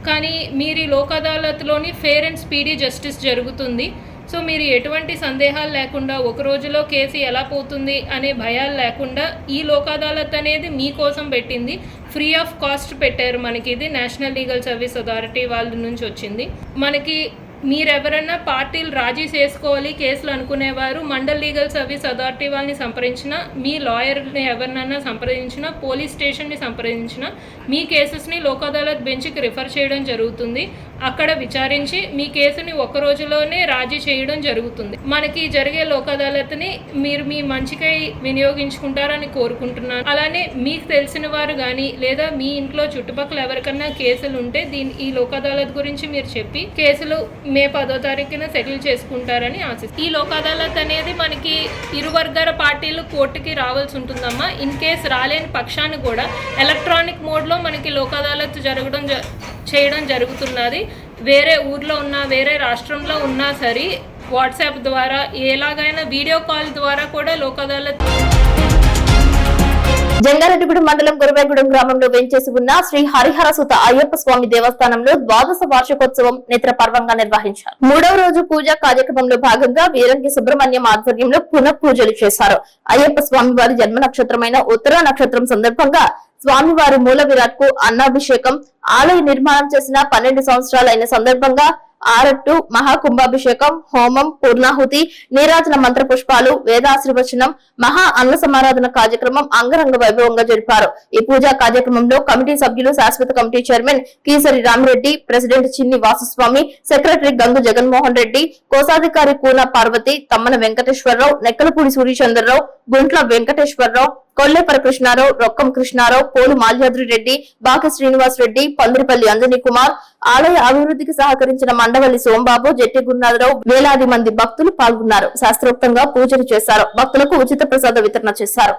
కానీ మీరు ఈ లోక్ అదాలత్లోని ఫెయిర్ అండ్ స్పీడీ జస్టిస్ జరుగుతుంది. సో మీరు ఎటువంటి సందేహాలు లేకుండా ఒక రోజులో కేసు ఎలా పోతుంది అనే భయాలు లేకుండా ఈ లోక్ అదాలత్ అనేది మీకోసం పెట్టింది. ఫ్రీ ఆఫ్ కాస్ట్ పెట్టారు మనకి. ఇది నేషనల్ లీగల్ సర్వీస్ అథారిటీ వాళ్ళ నుంచి వచ్చింది. మనకి మీరెవరన్నా పార్టీలు రాజీ చేసుకోవాలి కేసులు అనుకునేవారు మండల్ లీగల్ సర్వీస్ అథారిటీ వాళ్ళని సంప్రదించిన, మీ లాయర్ని ఎవరినన్నా సంప్రదించిన, పోలీస్ స్టేషన్ని సంప్రదించిన మీ కేసెస్ని లోక్ అదాలత్ బెంచ్కి రిఫర్ చేయడం జరుగుతుంది. అక్కడ విచారించి మీ కేసుని ఒక రోజులోనే రాజీ చేయడం జరుగుతుంది. మనకి జరిగే లోక్ అదాలత్ని మీరు మీ మంచికై వినియోగించుకుంటారని కోరుకుంటున్నాను. అలానే మీకు తెలిసిన వారు కానీ లేదా మీ ఇంట్లో చుట్టుపక్కల ఎవరికన్నా కేసులు ఉంటే ఈ లోక్ అదాలత్ గురించి మీరు చెప్పి కేసులు మే 10వ తారీఖున సెటిల్ చేసుకుంటారని ఆశిస్తాను. ఈ లోక్ అదాలత్ అనేది మనకి ఇరు వర్గాల పార్టీలు కోర్టుకి రావాల్సి ఉంటుందమ్మా. ఇన్ కేస్ రాలేని పక్షాన్ని కూడా ఎలక్ట్రానిక్ మోడ్లో మనకి లోక్ అదాలత్ చేయడం జరుగుతున్నది. వేరే ఊర్లో ఉన్నా వేరే రాష్ట్రంలో ఉన్నా సరే వాట్సాప్ ద్వారా ఎలాగైనా వీడియో కాల్ ద్వారా కూడా లోక్ అదాలత్. జంగారెడ్డిగూడెం మండలం గురవేగూడెం గ్రామంలో వెంచేసి ఉన్న శ్రీ హరిహర సుత అయ్యప్ప స్వామి దేవస్థానంలో ద్వాదశ వార్షికోత్సవం నేత్రపర్వంగా నిర్వహించారు. 3వ రోజు పూజా కార్యక్రమంలో భాగంగా వీరంగి సుబ్రహ్మణ్యం ఆధ్వర్యంలో పునః పూజలు చేశారు. అయ్యప్ప స్వామి వారి జన్మ నక్షత్రమైన ఉత్తర నక్షత్రం సందర్భంగా స్వామివారి మూల విరాట్ కు అన్నాభిషేకం, ఆలయ నిర్మాణం చేసిన 12 సంవత్సరాలైన సందర్భంగా ఆరట్టు, మహాకుంభాభిషేకం, హోమం, పూర్ణాహుతి, నీరాజన మంత్ర పుష్పాలు, వేదాశ్రీవచనం, మహా అన్న సమారాధన కార్యక్రమం అంగరంగ వైభవంగా జరిపారు. ఈ పూజా కార్యక్రమంలో కమిటీ సభ్యులు, శాశ్వత committee chairman Keesari Ramireddy, president చిన్ని వాసుస్వామి, సెక్రటరీ గంగు జగన్మోహన్ రెడ్డి, కోశాధికారి కూన పార్వతి, తమ్మన వెంకటేశ్వరరావు, నెక్కలపూడి సూర్యచంద్రరావు, గుంట్ల వెంకటేశ్వరరావు, కొల్లేపర కృష్ణారావు, రొక్కం కృష్ణారావు, పోలు మాల్యాద్రి రెడ్డి, బాక శ్రీనివాస్ రెడ్డి, పందిరిపల్లి అంజనీ కుమార్, ఆలయ అభివృద్ధికి సహకరించిన మండవల్లి సోంబాబు, జెట్టి గురునాథరావు, వేలాది మంది భక్తులు పాల్గొన్నారు. శాస్త్రోక్తంగా పూజలు చేశారు. భక్తులకు ఉచిత ప్రసాద వితరణ చేశారు.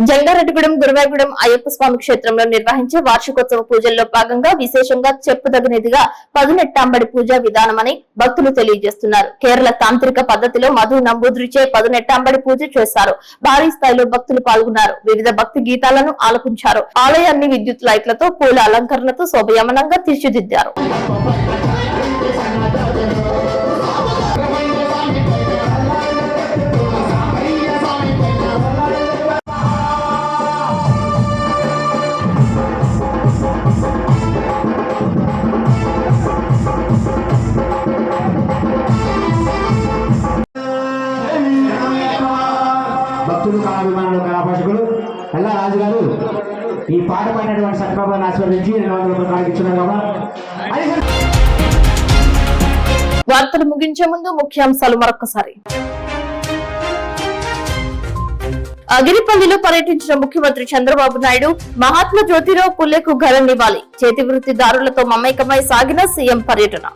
జంగారెడ్డిగూడెం గురవాగూడెం అయ్యప్ప స్వామి క్షేత్రంలో నిర్వహించే వార్షికోత్సవ పూజల్లో భాగంగా విశేషంగా చెప్పుదగినదిగా 18 పూజా విధానమని భక్తులు తెలియజేస్తున్నారు. కేరళ తాంత్రిక పద్ధతిలో మధు నంబూద్రిచే 18 పూజ చేశారు. భారీ స్థాయిలో భక్తులు పాల్గొన్నారు. వివిధ భక్తి గీతాలను ఆలపించారు. ఆలయాన్ని విద్యుత్ లైట్లతో, పూల అలంకరణతో శోభయమనంగా తీర్చిదిద్దారు. భక్తులు, కళాభిమానులు, కళాపోషకులు ఎలా రాజు గారు ఈ పాట పడినటువంటి సత్యబాబుని ఆశీర్వదించి 200 రూపాయలు ఇచ్చున్నారు కదా. వార్తలు ముగించే ముందు ముఖ్యాంశాలు మరొకసారి. అగిరిపల్లిలో పర్యటించిన ముఖ్యమంత్రి చంద్రబాబు నాయుడు మహాత్మా జ్యోతిరావు పులేకు ఘన నివాళి. చేతి వృత్తిదారులతో మమైకమై సాగిన సీఎం పర్యటన.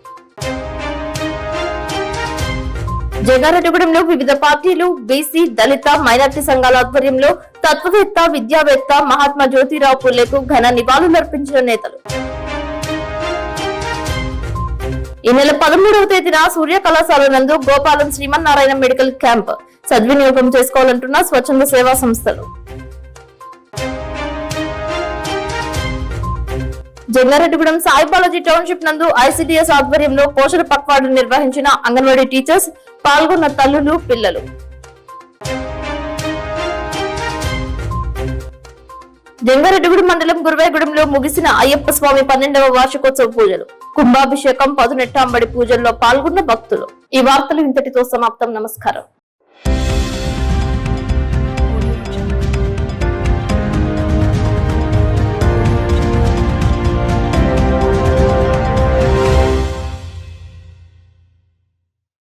జంగారెడ్డిగూడెంలో వివిధ పార్టీలు, బీసీ, దళిత, మైనార్టీ సంఘాల ఆధ్వర్యంలో తత్వవేత్త, విద్యావేత్త మహాత్మా జ్యోతిరావు పులేకు ఘన నివాళులర్పించిన నేతలు. ఈ నెల 13వ తేదీన సూర్య కళాశాల నందు గోపాలం శ్రీమన్నారాయణ మెడికల్ క్యాంప్ సద్వినియోగం చేసుకోవాలంటున్న స్వచ్ఛంద సేవా సంస్థలు. జంగారెడ్డిగూడెం సాయిబాలాజీ టౌన్షిప్ నందు ఐసిడిఎస్ ఆధ్వర్యంలో పోషణ పక్వాడు నిర్వహించిన అంగన్వాడీ టీచర్స్, పాల్గొన్న తల్లులు, పిల్లలు. జంగారెడ్డిగూడెం మండలం గురవాగూడెంలో ముగిసిన అయ్యప్ప స్వామి 12వ వార్షికోత్సవ పూజలు, కుంభాభిషేకం, 18 పూజల్లో పాల్గొన్న భక్తులు. ఈ వార్తలు ఇంతటితో సమాప్తం. నమస్కారం.